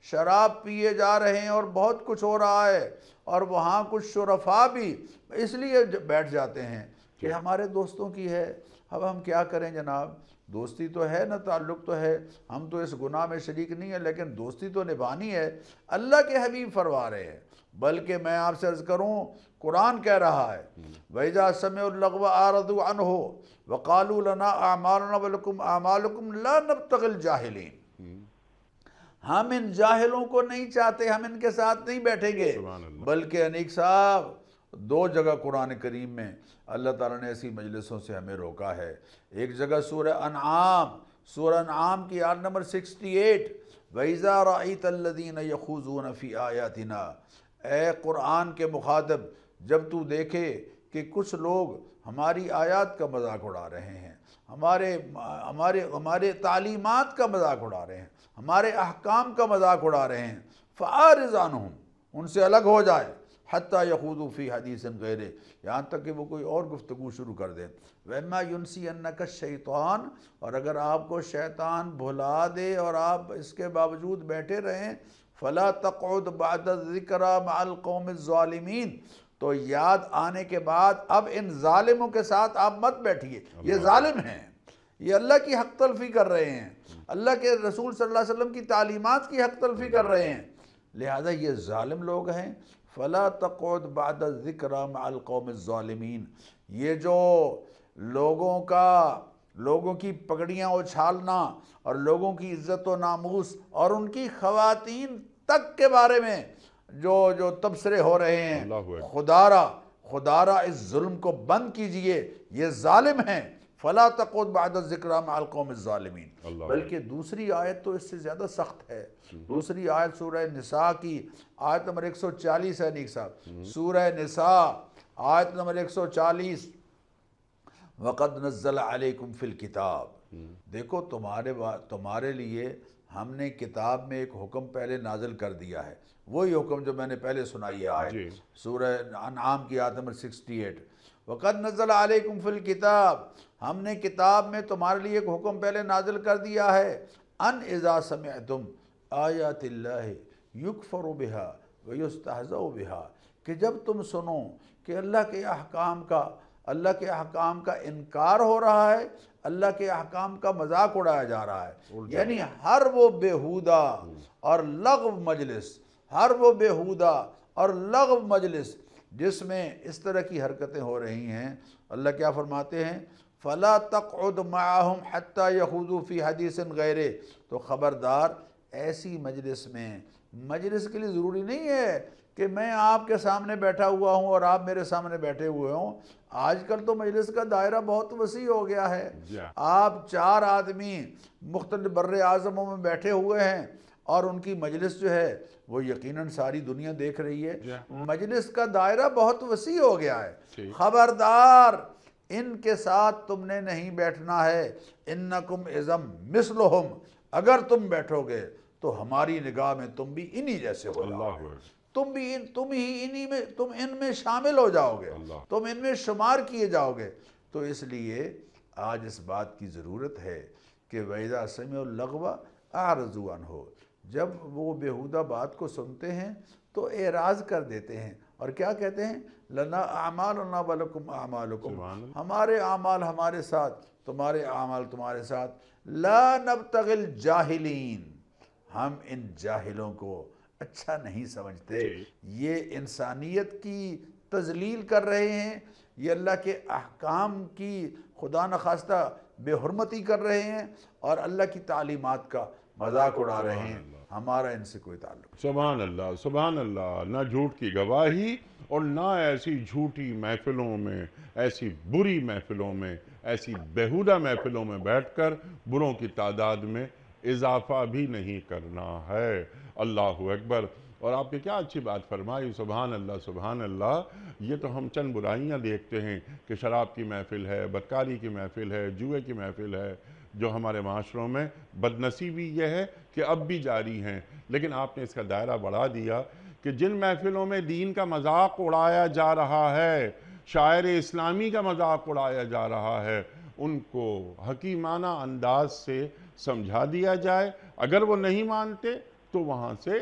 شراب پیے جا رہے ہیں اور بہت کچھ ہو رہا ہے، اور وہاں کچھ شرفاء بھی اس لیے بیٹھ جاتے ہیں کہ ہمارے دوستوں کی ہے۔ اب ہم کیا کریں جناب، دوستی تو ہے نا، تعلق تو ہے، ہم تو اس گناہ میں شریک نہیں ہیں لیکن دوستی تو نبھانی ہے۔ اللہ کے حبیب فرما رہے ہیں، بلکہ میں آپ سے عرض کروں، قرآن کہہ رہا ہے وَإِذَا سَمِعُوا اللَّغْوَ أَعْرَضُوا عَنْهُ وَقَالُوا لَنَا أَعْمَالُنَا وَلَكُمْ أَعْمَالُكُمْ لَا نَبْتَغِي الْجَاهِلِينَ۔ ہم ان جاہلوں کو نہیں چاہتے، ہم ان کے ساتھ نہیں بیٹھیں گے۔ بلکہ انیق صاحب دو جگہ قرآن کریم میں اللہ تعالیٰ نے ایسی مجلسوں سے ہمیں روکا ہے۔ ایک جگہ سورہ انعام کی آیت نمبر 68، وَإِذَا رَأَيْتَ الَّذِينَ يَخُوضُونَ فِي آيَاتِنَا، اے قرآن کے مخاطب، جب تو دیکھے کہ کچھ لوگ ہماری آیات کا مذاق اڑا رہے ہیں، ہمارے تعلیمات کا مذاق اڑا رہے ہیں، ہمارے احکام کا مذاق اڑا رہے ہیں، فَأَعْرِضْ عَنْهُمْ، ان سے الگ ہو جائے، حتیٰ یخوضوا فی حدیث غیرہ، یہاں تک کہ وہ کوئی اور گفتگو شروع کر دیں۔ وَإِمَّا يُنْسِيَنَّكَ الشَّيْطَانُ، اور اگر آپ کو شیطان بھلا دے اور آپ اس کے باوجود بیٹھے رہیں، فَلَا تَقْعُدْ بَعْدَ الذِّكْرَى مَعَ الْقَوْمِ الظَّالِمِينَ، تو یاد آنے کے بعد اب ان ظالموں کے ساتھ آپ مت بیٹھیے، یہ ظالم ہیں، یہ اللہ کی حق تلفی کر رہے ہیں، اللہ کے رسول صلی اللہ علیہ وسلم کی تعلیمات کی حق تلفی کر رہے ہیں، لہذا یہ ظالم لوگ ہیں۔ فَلَا تَقْعُدْ بَعْدَ الذِّكْرَى مَعَ الْقَوْمِ الظَّالِمِينَ، یہ جو لوگوں کی پگڑیاں اچھالنا اور لوگوں کی عزت و ناموس اور ان کی خواتین تک کے بارے میں جو تبصرے ہو رہے ہیں، خدارہ اس ظلم کو بند کیجئے، یہ ظالم ہیں۔ فَلَا تَقْعُدْ بَعْدَ الذِّكْرَى مَعَ الْقَوْمِ الظَّالِمِينَ، بلکہ دوسری آیت تو اس سے زیادہ سخت ہے۔ دوسری آیت سورہ نساء کی آیت نمبر 140 ہے نیک صاحب، سورہ نساء آیت نمبر 140، وَقَدْ نَزَّلَ عَلَيْكُمْ فِي الْكِتَابِ، دیکھو تمہارے لیے ہم نے کتاب میں ایک حکم پہلے نازل کر دیا ہے، وہی حکم جو میں نے پہلے سنائی ہے آیت سورہ انعام کی آیت نمبر 68، وَقَدْ نَزَّلَ عَلَيْكُمْ فِي الْكِتَابِ، ہم نے کتاب میں تمہارے لیے ایک حکم پہلے نازل کر دیا ہے، ان اذا سمعتم آیات اللہ یکفر بہا ویستہزأ بہا، کہ جب تم سنو کہ اللہ کے احکام کا انکار ہو رہا ہے، اللہ کے احکام کا مذاق اڑایا جا رہا ہے، یعنی ہر وہ بیہودہ اور لغو مجلس جس میں اس طرح کی حرکتیں ہو رہی ہیں، اللہ کیا فرماتے ہیں؟ فَلَا تَقْعُدْ مَعَهُمْ حَتَّى يَخُوضُوا فِي حَدِيثٍ غَيْرِهِ، تو خبردار ایسی مجلس کے لیے ضروری نہیں ہے کہ میں آپ کے سامنے بیٹھا ہوا ہوں اور آپ میرے سامنے بیٹھے ہوئے ہوں، آج کل تو مجلس کا دائرہ بہت وسیع ہو گیا ہے، آپ 4 آدمی مختلف بر اعظموں میں بیٹھے ہوئے ہیں اور ان کی مجلس جو ہے وہ یقیناً ساری دنیا دیکھ رہی ہے، مجلس کا دائرہ بہت وسیع ہو گیا ہے، خبردار ان کے ساتھ تم نے نہیں بیٹھنا ہے، انکم اذا مثلہم، اگر تم بیٹھو گے تو ہماری نگاہ میں تم بھی انہی جیسے ہو جاؤ گے، تم ان میں شامل ہو جاؤ گے، تم ان میں شمار کیے جاؤ گے۔ تو اس لیے آج اس بات کی ضرورت ہے کہ وَإِذَا سَمِعُوا اللَّغْوَ أَعْرِضُوا عَنْهُ، جب وہ بیہودہ بات کو سنتے ہیں تو اعراض کر دیتے ہیں اور کیا کہتے ہیں؟ لَنَا أَعْمَالُنَا وَلَكُمْ أَعْمَالُكُمْ، ہمارے اعمال ہمارے ساتھ، تمہارے اعمال تمہارے ساتھ، لَا نَبْتَغِي الْجَاهِلِينَ، ہم ان جاہلوں کو اچھا نہیں سمجھتے، یہ انسانیت کی تذلیل کر رہے ہیں، یہ اللہ کے احکام کی خدا نخواستہ بے حرمتی کر رہے ہیں اور اللہ کی تعلیمات کا مذاق اڑا رہے ہیں، ہمارا ان سے کوئی تعلق۔ سبحان اللہ، سبحان اللہ، نہ جھوٹ کی گواہی اور نہ ایسی جھوٹی محفلوں میں، ایسی بری محفلوں میں، ایسی بیہودہ محفلوں میں بیٹھ کر بروں کی تعداد میں اضافہ بھی نہیں کرنا ہے۔ اللہ اکبر۔ اور آپ نے کیا اچھی بات فرمائی، سبحان اللہ سبحان اللہ۔ یہ تو ہم چند برائیاں دیکھتے ہیں کہ شراب کی محفل ہے، بدکاری کی محفل ہے، جوئے کی محفل ہے، جو ہمارے معاشروں میں بدنصیبی یہ ہے کہ اب بھی جاری ہیں، لیکن آپ نے اس کا دائرہ بڑھا دیا کہ جن محفلوں میں دین کا مذاق اڑایا جا رہا ہے، شاعر اسلامی کا مذاق اڑایا جا رہا ہے، ان کو حکیمانہ انداز سے سمجھا دیا جائے، اگر وہ نہیں مانتے تو وہاں سے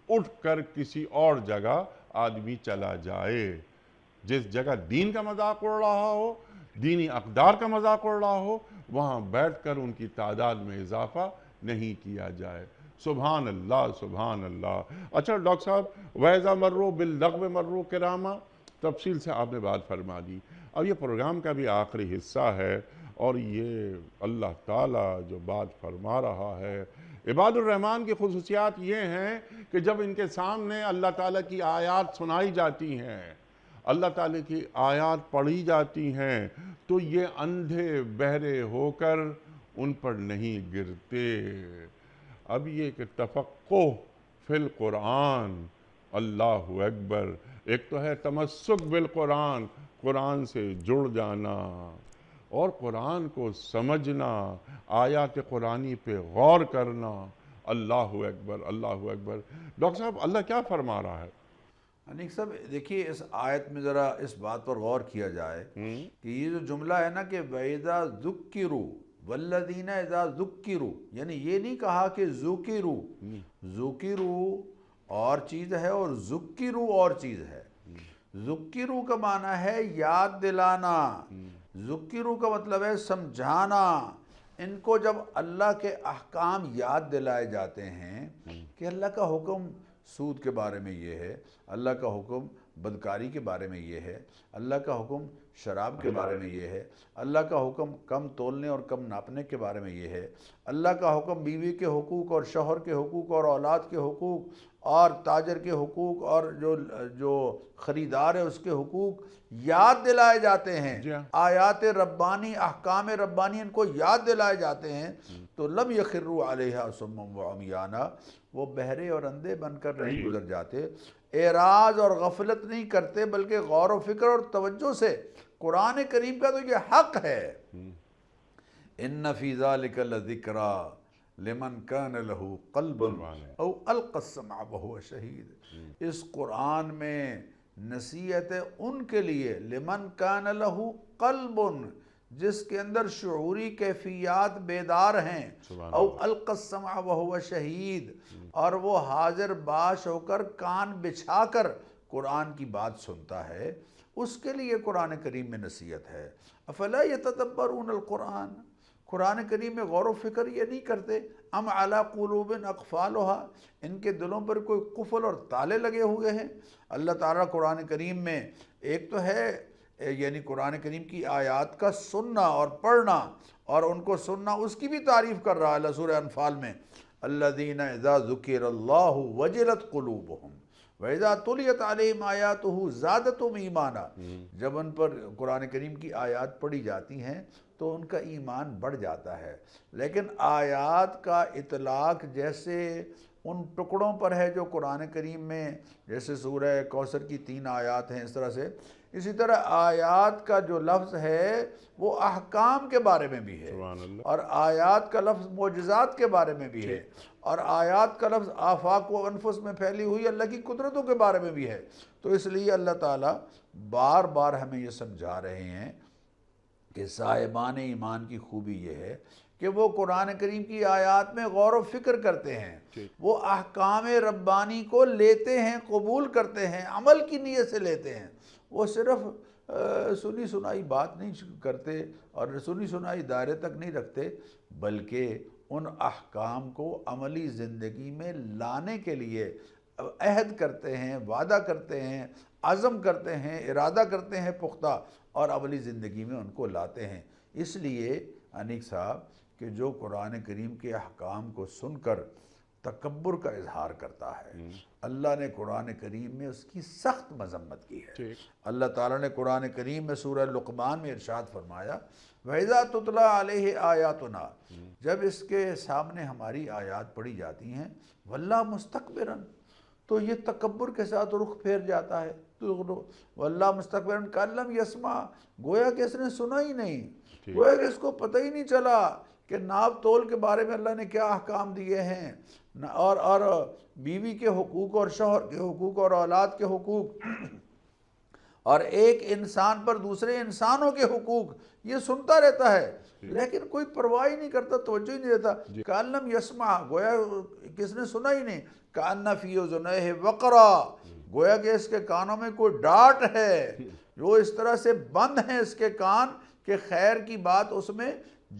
اٹھ کر کسی اور جگہ آدمی چلا جائے، جس جگہ دین کا مذاق اڑ رہا ہو، دینی اقدار کا مذاق اڑ رہا ہو، وہاں بیٹھ کر ان کی تعداد میں اضافہ نہیں کیا جائے۔ سبحان اللہ سبحان اللہ۔ اچھا ڈاکٹر صاحب، وَإِذَا مَرُّوا بِاللَّغْوِ مَرُّوا كِرَامًا، تفصیل سے آپ نے بات فرما دی۔ اب یہ پروگرام کا بھی آخری حصہ ہے اور یہ اللہ تعالیٰ جو بات فرما رہا ہے، عباد الرحمن کی خصوصیات یہ ہیں کہ جب ان کے سامنے اللہ تعالیٰ کی آیات سنائی جاتی ہیں، اللہ تعالیٰ کی آیات پڑھی جاتی ہیں، تو یہ اندھے بہرے ہو کر ان پر نہیں گرتے۔ اب یہ کہ تفقہ فی القرآن، اللہ اکبر، ایک تو ہے تمسک بالقرآن، قرآن سے جڑ جانا اور قرآن کو سمجھنا، آیات قرآنی پہ غور کرنا، اللہ اکبر اللہ اکبر۔ ڈاکٹر صاحب اللہ کیا فرما رہا ہے؟ انیک صاحب دیکھیے اس آیت میں ذرا اس بات پر غور کیا جائے کہ یہ جو جملہ ہے نا کہ وَإِذَا ذُكِّرُوا وَالَّذِينَ إِذَا ذُكِّرُوا، یعنی یہ نہیں کہا کہ ذُكِرُوا، ذُكِرُوا اور چیز ہے اور ذُكِّرُوا اور چیز ہے۔ ذُكِّرُوا کا معنی ہے یاد دلانا، ذُكِّرُوا کا مطلب ہے سمجھانا۔ ان کو جب اللہ کے احکام یاد دلائے جاتے ہیں کہ اللہ کا حکم سود کے بارے میں یہ ہے، اللہ کا حکم بدکاری کے بارے میں یہ ہے، اللہ کا حکم شراب کے بارے میں یہ ہے، اللہ کا حکم کم تولنے اور کم ناپنے کے بارے میں یہ ہے، اللہ کا حکم بیوی کے حقوق اور شوہر کے حقوق اور اولاد کے حقوق اور تاجر کے حقوق اور جو خریدار ہے اس کے حقوق یاد دلائے جاتے ہیں، آیات ربانی، احکام ربانی ان کو یاد دلائے جاتے ہیں، تو لم یخروا علیہا صما وعمیانا، وہ بہرے اور اندھے بن کر نہیں گزر جاتے، اعراض اور غفلت نہیں کرتے، بلکہ غور و فکر اور توجہ سے۔ قرآن کریم کا تو یہ حق ہے، ان فی ذلک لذکری لمن کان لہ قلب او القی السمع وہو شہید۔ اس قرآن میں نصیحت ہے ان کے لیے، لمن کان لہ قلب، جس کے اندر شعوری کیفیات بیدار ہیں، او القی السمع وہو شہید، اور وہ حاضر باش ہو کر کان بچھا کر قرآن کی بات سنتا ہے، اس کے لیے قرآن کریم میں نصیحت ہے۔ افلا یتدبرون القرآن، قرآن کریم میں غور و فکر یہ نہیں کرتے، ام علی قلوب اقفالھا، ان کے دلوں پر کوئی قفل اور تالے لگے ہوئے ہیں۔ اللہ تعالیٰ قرآن کریم میں ایک تو ہے یعنی قرآن کریم کی آیات کا سننا اور پڑھنا اور ان کو سننا، اس کی بھی تعریف کر رہا ہے اللہ سورہ انفال میں، الذین اذا ذکر اللہ وجلت قلوبہم وَإِذَا تُلِيَتْ عَلَيْهِمْ آيَاتُهُ زَادَتْهُمْ ایمانا، جب ان پر قرآن کریم کی آیات پڑھی جاتی ہیں تو ان کا ایمان بڑھ جاتا ہے۔ لیکن آیات کا اطلاق جیسے ان ٹکڑوں پر ہے جو قرآن کریم میں، جیسے سورہ کوثر کی 3 آیات ہیں اس طرح سے، اسی طرح آیات کا جو لفظ ہے وہ احکام کے بارے میں بھی ہے، اور آیات کا لفظ معجزات کے بارے میں بھی ہے، اور آیات کا لفظ آفاق و انفس میں پھیلی ہوئی اللہ کی قدرتوں کے بارے میں بھی ہے۔ تو اس لیے اللہ تعالیٰ بار بار ہمیں یہ سمجھا رہے ہیں کہ صاحبان ایمان کی خوبی یہ ہے کہ وہ قرآن کریم کی آیات میں غور و فکر کرتے ہیں، وہ احکام ربانی کو لیتے ہیں، قبول کرتے ہیں، عمل کی نیت سے لیتے ہیں، وہ صرف سنی سنائی بات نہیں کرتے اور سنی سنائی دائرے تک نہیں رکھتے، بلکہ ان احکام کو عملی زندگی میں لانے کے لیے عہد کرتے ہیں، وعدہ کرتے ہیں، عزم کرتے ہیں، ارادہ کرتے ہیں پختہ، اور عملی زندگی میں ان کو لاتے ہیں۔ اس لیے انیک صاحب کہ جو قرآن کریم کے احکام کو سن کر تکبر کا اظہار کرتا ہے، اللہ نے قرآن کریم میں اس کی سخت مذمت کی ہے۔ اللہ تعالیٰ نے قرآن کریم میں سورہ لقمان میں ارشاد فرمایا، وَإِذَا تُتْلَى عَلَيْهِ آيَاتُنَا، جب اس کے سامنے ہماری آیات پڑھی جاتی ہیں، وَلَّا مُسْتَكْبِرًا، تو یہ تکبر کے ساتھ رخ پھیر جاتا ہے، تو وَلَّا مُسْتَكْبِرًا كَأَن لَّمْ يَسْمَعْ، گویا کہ اس نے سنا ہی نہیں، گویا کہ اس کو پتہ ہی نہیں چلا کہ ناپ تول کے بارے میں اللہ نے کیا احکام دیے ہیں، اور بیوی کے حقوق اور شوہر کے حقوق اور اولاد کے حقوق اور ایک انسان پر دوسرے انسانوں کے حقوق، یہ سنتا رہتا ہے لیکن کوئی پرواہ ہی نہیں کرتا، توجہ ہی نہیں دیتا۔ کأن لم یسمع، گویا کس نے سنا ہی نہیں، کأن فی اذنیہ وقرا، گویا کہ اس کے کانوں میں کوئی ڈاٹ ہے، جو اس طرح سے بند ہیں اس کے کان کہ خیر کی بات اس میں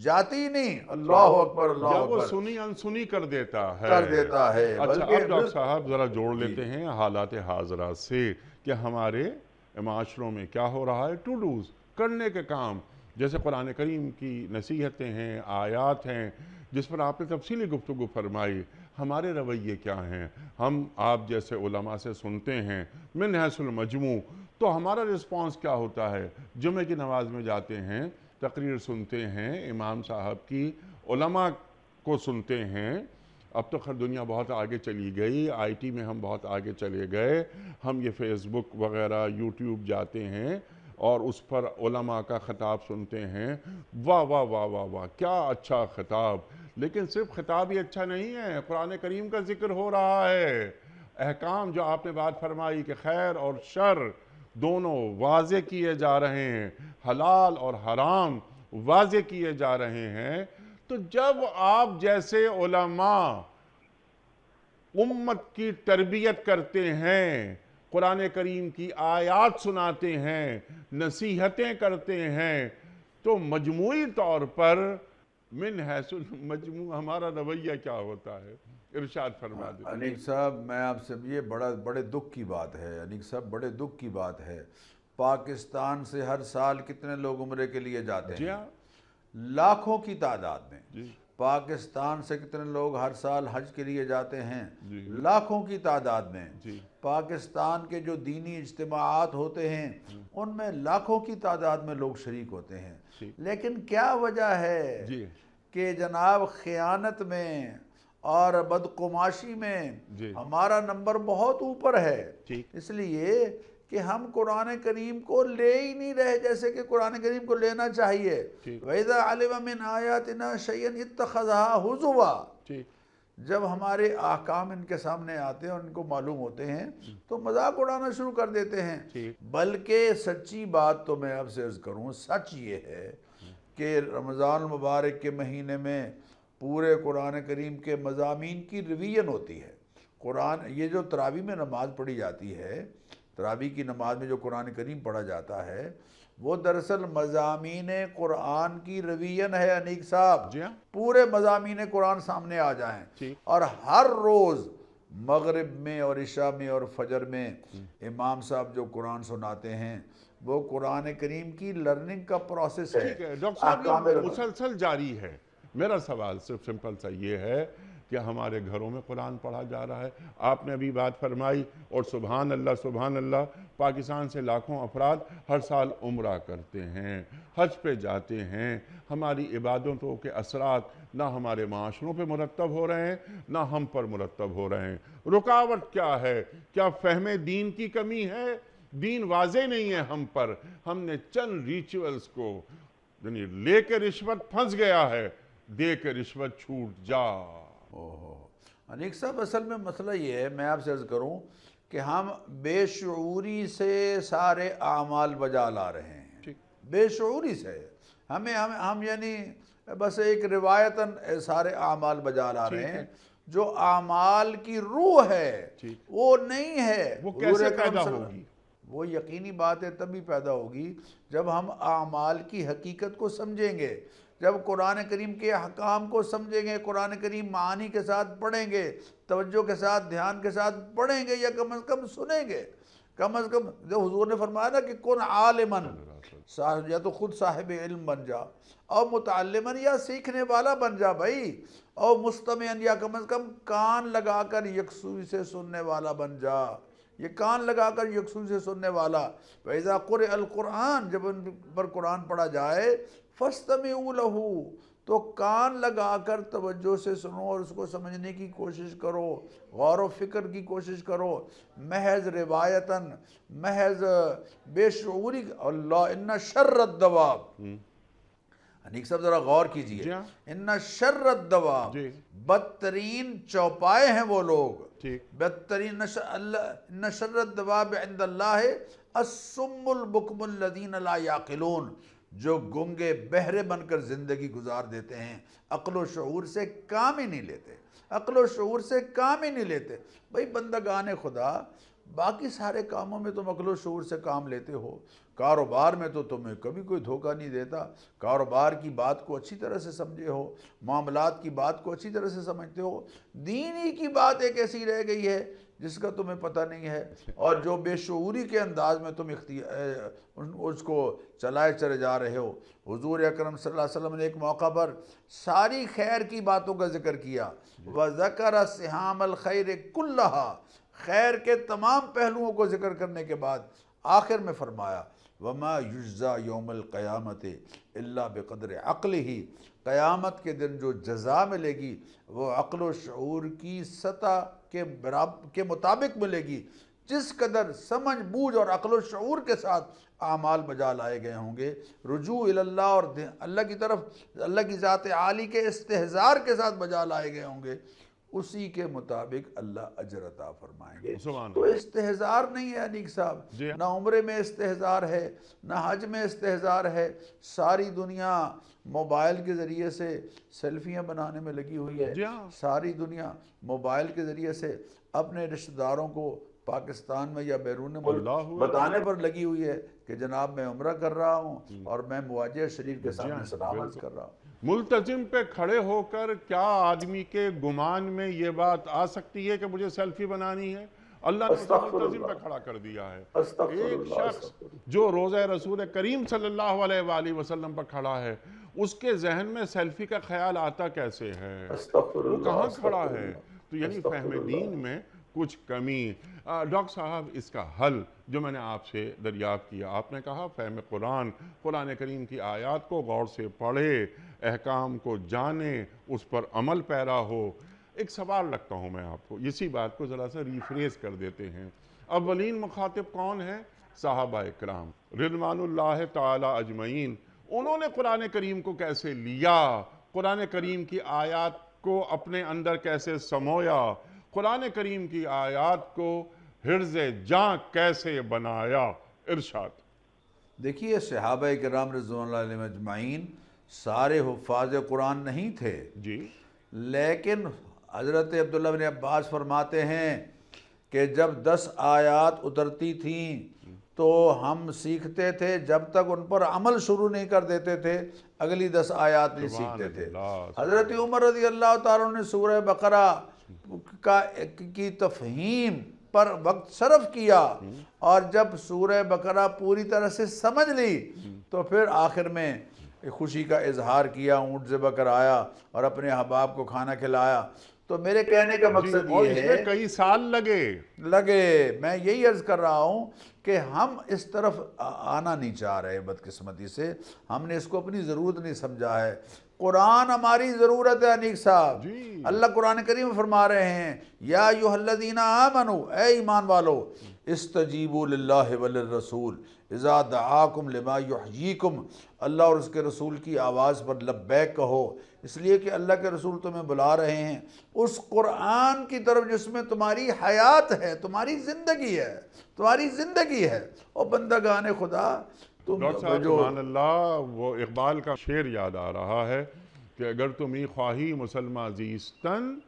جاتی ہی نہیں۔ اللہ اکبر اللہ اکبر، وہ سنی انسنی کر دیتا ہے۔ اچھا اب ڈاکٹر صاحب ذرا جوڑ لیتے ہیں حالات حاضرات سے کہ ہمارے معاشروں میں کیا ہو رہا ہے، ٹو ڈوز، کرنے کے کام، جیسے قرآن کریم کی نصیحتیں ہیں، آیات ہیں جس پر آپ نے تفصیلی گفتگو فرمائی، ہمارے رویے کیا ہیں؟ ہم آپ جیسے علماء سے سنتے ہیں من حیث المجموع، تو ہمارا رسپانس کیا ہوتا ہے؟ جمعہ کی نماز میں جاتے ہیں، تقریر سنتے ہیں، امام صاحب کی، علماء کو سنتے ہیں، اب تو خیر دنیا بہت آگے چلی گئی، آئی ٹی میں ہم بہت آگے چلے گئے، ہم یہ فیس بک وغیرہ یوٹیوب جاتے ہیں اور اس پر علماء کا خطاب سنتے ہیں، واہ واہ واہ واہ واہ کیا اچھا خطاب، لیکن صرف خطاب ہی اچھا نہیں ہے، قرآن کریم کا ذکر ہو رہا ہے، احکام جو آپ نے بات فرمائی کہ خیر اور شر دونوں واضح کیے جا رہے ہیں، حلال اور حرام واضح کیے جا رہے ہیں، تو جب آپ جیسے علماء امت کی تربیت کرتے ہیں، قرآن کریم کی آیات سناتے ہیں، نصیحتیں کرتے ہیں، تو مجموعی طور پر من حیث مجموع ہمارا رویہ کیا ہوتا ہے؟ ارشاد فرما دیں۔ انیق صاحب میں آپ سے یہ بڑے دکھ کی بات ہے، انیق صاحب بڑے دکھ کی بات ہے، پاکستان سے ہر سال کتنے لوگ عمرے کے لیے جاتے جی ہیں؟ ہاں لاکھوں کی تعداد میں۔ جی پاکستان سے کتنے لوگ ہر سال حج کے لیے جاتے ہیں؟ جی لاکھوں کی تعداد میں۔ جی پاکستان کے جو دینی اجتماعات ہوتے ہیں ان میں لاکھوں کی تعداد میں لوگ شریک ہوتے ہیں، جی لیکن کیا وجہ ہے جی کہ جناب خیانت میں اور بدقماشی میں جی ہمارا نمبر بہت اوپر ہے، ٹھیک اس لیے کہ ہم قرآن کریم کو لے ہی نہیں رہے جیسے کہ قرآن کریم کو لینا چاہیے۔ ٹھیک وَإِذَا عَلِمَ مِنْ آيَاتِنَا شَيْئًا اتَّخَذَهَا هُزُوًا۔ ٹھیک جب ہمارے احکام ان کے سامنے آتے ہیں اور ان کو معلوم ہوتے ہیں تو مذاق اڑانا شروع کر دیتے ہیں۔ ٹھیک بلکہ سچی بات تو میں اب سے عرض کروں، سچ یہ ہے کہ رمضان المبارک کے مہینے میں پورے قرآن کریم کے مضامین کی ریویژن ہوتی ہے۔ قرآن یہ جو تراویح میں نماز پڑھی جاتی ہے، تراویح کی نماز میں جو قرآن کریم پڑھا جاتا ہے وہ دراصل مضامین قرآن کی ریویژن ہے انیق صاحب۔ جی ہاں پورے مضامین قرآن سامنے آ جائیں ٹھیک اور ہر روز مغرب میں اور عشاء میں اور فجر میں امام صاحب جو قرآن سناتے ہیں وہ قرآن کریم کی لرننگ کا پروسیس ہے۔ ٹھیک ہے ڈاکٹر صاحب یہ مسلسل جاری ہے۔ میرا سوال صرف سمپل سا یہ ہے کہ ہمارے گھروں میں قرآن پڑھا جا رہا ہے، آپ نے ابھی بات فرمائی، اور سبحان اللہ پاکستان سے لاکھوں افراد ہر سال عمرہ کرتے ہیں، حج پہ جاتے ہیں، ہماری عبادتوں کے اثرات نہ ہمارے معاشروں پہ مرتب ہو رہے ہیں نہ ہم پر مرتب ہو رہے ہیں۔ رکاوٹ کیا ہے؟ کیا فہم دین کی کمی ہے؟ دین واضح نہیں ہے ہم پر، ہم نے چند ریچولز کو یعنی لے کے رشوت پھنس گیا ہے، دے کے رشوت چھوٹ جا۔ انیق صاحب اصل میں مسئلہ یہ ہے، میں آپ سے عرض کروں کہ ہم بے شعوری سے سارے اعمال بجا لا رہے ہیں، بے شعوری سے ہم یعنی بس ایک روایتاً سارے اعمال بجا لا رہے ہیں، جو اعمال کی روح ہے وہ نہیں ہے۔ وہ کیسے پیدا ہوگی؟ وہ یقینی بات ہے تبھی پیدا ہوگی جب ہم اعمال کی حقیقت کو سمجھیں گے، جب قرآن کریم کے احکام کو سمجھیں گے، قرآن کریم معانی کے ساتھ پڑھیں گے، توجہ کے ساتھ دھیان کے ساتھ پڑھیں گے، یا کم از کم سنیں گے، کم از کم جو حضور نے فرمایا نا کہ کن عالمن، یا تو خود صاحب علم بن جا، اور متعلمن یا سیکھنے والا بن جا بھائی، اور مستمعن یا کم از کم کان لگا کر یکسوئی سے سننے والا بن جا، یہ کان لگا کر یکسوئی سے سننے والا۔ وَإِذَا قُرِئَ الْقُرْآنِ جب ان پر قرآن پڑھا جائے فَاسْتَمِعُوا لَهُ تو کان لگا کر توجہ سے سنو اور اس کو سمجھنے کی کوشش کرو، غور و فکر کی کوشش کرو، محض روایتاً محض بے شعوری۔ اللہ ان شر الدواب، انیق صاحب ذرا غور کیجئے، ان شر الدواب، بدترین چوپائے ہیں وہ لوگ، بدترین ان شر الدواب عند اللہ الصم البکم الذین لا یعقلون، جو گنگے بہرے بن کر زندگی گزار دیتے ہیں، عقل و شعور سے کام ہی نہیں لیتے، عقل و شعور سے کام ہی نہیں لیتے۔ بھئی بندگان خدا، باقی سارے کاموں میں تم عقل و شعور سے کام لیتے ہو، کاروبار میں تو تمہیں کبھی کوئی دھوکہ نہیں دیتا، کاروبار کی بات کو اچھی طرح سے سمجھے ہو، معاملات کی بات کو اچھی طرح سے سمجھتے ہو، دینی کی بات ایک ایسی رہ گئی ہے جس کا تمہیں پتہ نہیں ہے، اور جو بے شعوری کے انداز میں تم اس کو چلائے چلے جا رہے ہو۔ حضور اکرم صلی اللہ علیہ وسلم نے ایک موقع پر ساری خیر کی باتوں کا ذکر کیا، وَذَكَرَ سِحَامَ الْخَيْرِ كُلَّهَا، خیر کے تمام پہلوؤں کو ذکر کرنے کے بعد آخر میں فرمایا وَمَا يُجْزَى يَوْمَ الْقِيَامَةِ إِلَّا بِقَدْرِ عَقْلِهِ، قیامت کے دن جو جزا ملے گی وہ عقل و شعور کی سطح کے مطابق ملے گی. جس قدر سمجھ بوجھ اور عقل و شعور کے ساتھ اعمال بجا لائے گئے ہوں گے، رجوع اللہ اور اللہ کی طرف، اللہ کی ذات عالی کے استحضار کے ساتھ بجا لائے گئے ہوں گے، اسی کے مطابق اللہ اجر عطا فرمائیں گے. تو استحضار نہیں ہے انیق صاحب، نہ عمرے میں استحضار ہے، نہ حج میں استحضار ہے. ساری دنیا موبائل کے ذریعے سے سیلفیاں بنانے میں لگی ہوئی ہے. ساری دنیا موبائل کے ذریعے سے اپنے رشتہ داروں کو پاکستان میں یا بیرون ملک بتانے پر لگی ہوئی ہے کہ جناب میں عمرہ کر رہا ہوں اور میں مواجہ شریف کے سامنے سلام عرض کر رہا ہوں. ملتزم پہ کھڑے ہو کر کیا آدمی کے گمان میں یہ بات آ سکتی ہے کہ مجھے سیلفی بنانی ہے؟ اللہ نے اسے ملتزم پہ کھڑا کر دیا ہے. ایک شخص جو روضہ رسول کریم صلی اللہ علیہ وآلہ وسلم پر کھڑا ہے، اس کے ذہن میں سیلفی کا خیال آتا کیسے ہے؟ وہ کہاں کھڑا ہے؟ تو یعنی فہم دین میں کچھ کمی. ڈاکٹر صاحب، اس کا حل جو میں نے آپ سے دریافت کیا، آپ نے کہا فہم قرآن کریم کی آیات کو غور سے پڑھے، احکام کو جانے، اس پر عمل پیرا ہو. ایک سوال رکھتا ہوں میں آپ کو، اسی بات کو ذرا سا ریفریز کر دیتے ہیں. اولین مخاطب کون ہے؟ صحابہ اکرام رضوان اللہ تعالی اجمعین. انہوں نے قرآن کریم کو کیسے لیا، قرآن کریم کی آیات کو اپنے اندر کیسے سمویا، قرآن کریم کی آیات کو حرز جاں کیسے بنایا؟ ارشاد. دیکھیے، صحابہ کرام رضوان اللہ علیہم اجمعین سارے حفاظ قرآن نہیں تھے جی، لیکن حضرت عبداللہ بن عباس فرماتے ہیں کہ جب 10 آیات اترتی تھیں تو ہم سیکھتے تھے، جب تک ان پر عمل شروع نہیں کر دیتے تھے اگلی 10 آیات نہیں سیکھتے تھے. حضرت عمر رضی اللہ تعالیٰ نے سورہ بقرہ کی تفہیم پر وقت صرف کیا، اور جب سورہ بقرہ پوری طرح سے سمجھ لی تو پھر آخر میں خوشی کا اظہار کیا، اونٹ ذبح کرایا اور اپنے احباب کو کھانا کھلایا. تو میرے کہنے کا مقصد یہ ہے، اس میں کئی سال لگے. میں یہی عرض کر رہا ہوں کہ ہم اس طرف آنا نہیں چاہ رہے. بدقسمتی سے ہم نے اس کو اپنی ضرورت نہیں سمجھا ہے. قرآن ہماری ضرورت ہے انیق صاحب. اللہ قرآن کریم فرما رہے ہیں، یا ایھا الذین آمنوا، اے ایمان والو، استجیبوا للہ وللرسول اذا دعاکم لما یحییکم. اللہ اور اس کے رسول کی آواز پر لبیک کہو، اس لیے کہ اللہ کے رسول تمہیں بلا رہے ہیں اس قرآن کی طرف جس میں تمہاری حیات ہے، تمہاری زندگی ہے، تمہاری زندگی ہے. اور بندگان خدا، ڈاکٹر صاحب سبحان اللہ، وہ اقبال کا شعر یاد آ رہا ہے کہ اگر تمہیں خواہی مسلمہ زیستن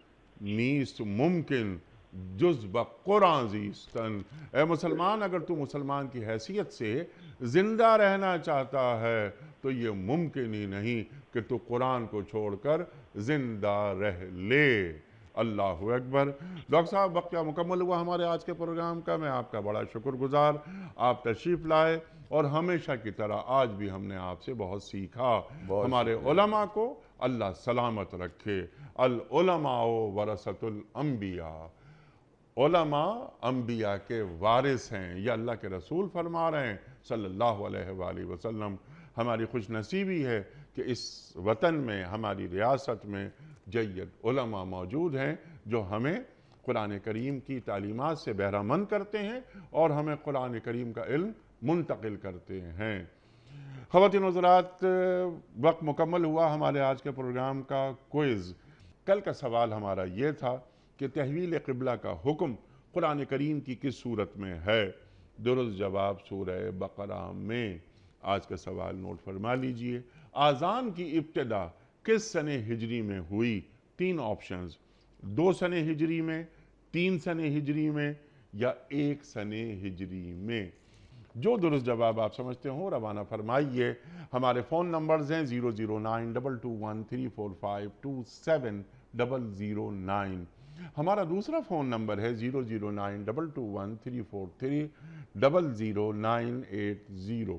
نیست ممکن جز بقرآن زیستن. اے مسلمان، اگر تو مسلمان کی حیثیت سے زندہ رہنا چاہتا ہے تو یہ ممکن ہی نہیں کہ تو قرآن کو چھوڑ کر زندہ رہ لے. اللہ اکبر. ڈاکٹر صاحب، وقت مکمل ہوا ہمارے آج کے پروگرام کا. میں آپ کا بڑا شکر گزار. آپ تشریف لائے اور ہمیشہ کی طرح آج بھی ہم نے آپ سے بہت سیکھا. ہمارے علماء کو اللہ سلامت رکھے. العلماء ورثۃ الانبیاء. علماء انبیاء کے وارث ہیں، یہ اللہ کے رسول فرما رہے ہیں صلی اللہ علیہ وآلہ وسلم. ہماری خوش نصیبی ہے کہ اس وطن میں، ہماری ریاست میں جید علماء موجود ہیں جو ہمیں قرآن کریم کی تعلیمات سے بہرہ مند کرتے ہیں اور ہمیں قرآن کریم کا علم منتقل کرتے ہیں. خواتین و حضرات، وقت مکمل ہوا ہمارے آج کے پروگرام کا. کوئز کل کا سوال ہمارا یہ تھا کہ تحویل قبلہ کا حکم قرآن کریم کی کس صورت میں ہے؟ درست جواب سورہ بقرہ میں. آج کا سوال نوٹ فرما لیجئے. آذان کی ابتدا کس سنہ ہجری میں ہوئی؟ 3 آپشنز: 2 سنہ ہجری میں، 3 سنہ ہجری میں یا 1 سنہ ہجری میں. جو درست جواب آپ سمجھتے ہوں روانہ فرمائیے. ہمارے فون نمبرز ہیں 00922134527 ہمارا دوسرا فون نمبر ہے 0092213400980.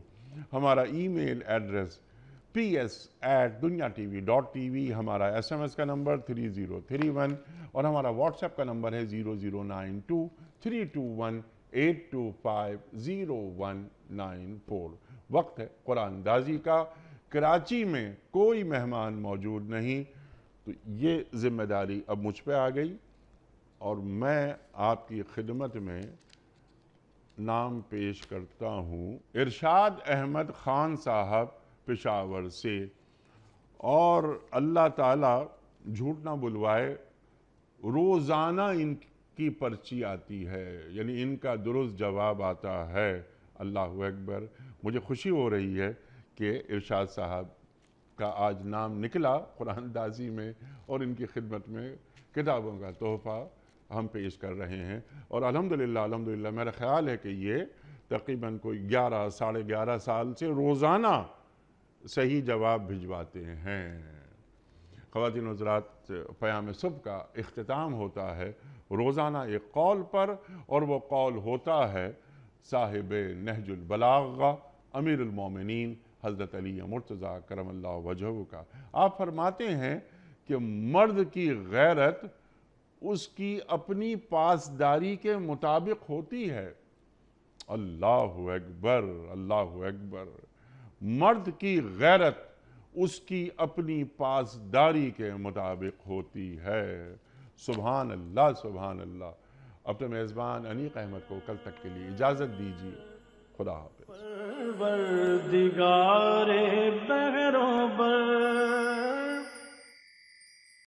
ہمارا ای میل ایڈریس ps@dunyatv.tv. ہمارا SMS کا نمبر 3031 اور ہمارا واٹس ایپ کا نمبر ہے 009232182509194. وقت ہے قرآن اندازی کا کراچی میں کوئی مہمان موجود نہیں، تو یہ ذمہ داری اب مجھ پہ آ گئی، اور میں آپ کی خدمت میں نام پیش کرتا ہوں ارشاد احمد خان صاحب پشاور سے۔ اور اللہ تعالیٰ جھوٹ نہ بلوائے، روزانہ ان کی پرچی آتی ہے، یعنی ان کا درست جواب آتا ہے۔ اللہ اکبر۔ مجھے خوشی ہو رہی ہے کہ ارشاد صاحب کا آج نام نکلا قرآن اندازی میں، اور ان کی خدمت میں کتابوں کا تحفہ ہم پیش کر رہے ہیں۔ اور الحمدللہ میرا خیال ہے کہ یہ تقریباً کوئی 11 سال سے روزانہ صحیح جواب بھجواتے ہیں۔ خواتین و حضرات، پیام صبح کا اختتام ہوتا ہے روزانہ ایک قول پر، اور وہ قول ہوتا ہے صاحب نہج البلاغہ امیر المومنین حضرت علی مرتضیٰ کرم اللہ وجہہ کا۔ آپ فرماتے ہیں کہ مرد کی غیرت اس کی اپنی پاسداری کے مطابق ہوتی ہے۔ اللہ اکبر، اللہ اکبر۔ مرد کی غیرت اس کی اپنی پاسداری کے مطابق ہوتی ہے۔ سبحان اللہ، سبحان اللہ۔ اپنے میزبان انیق احمد کو کل تک کے لیے اجازت دیجیے۔ خدا حافظ۔ پروردگار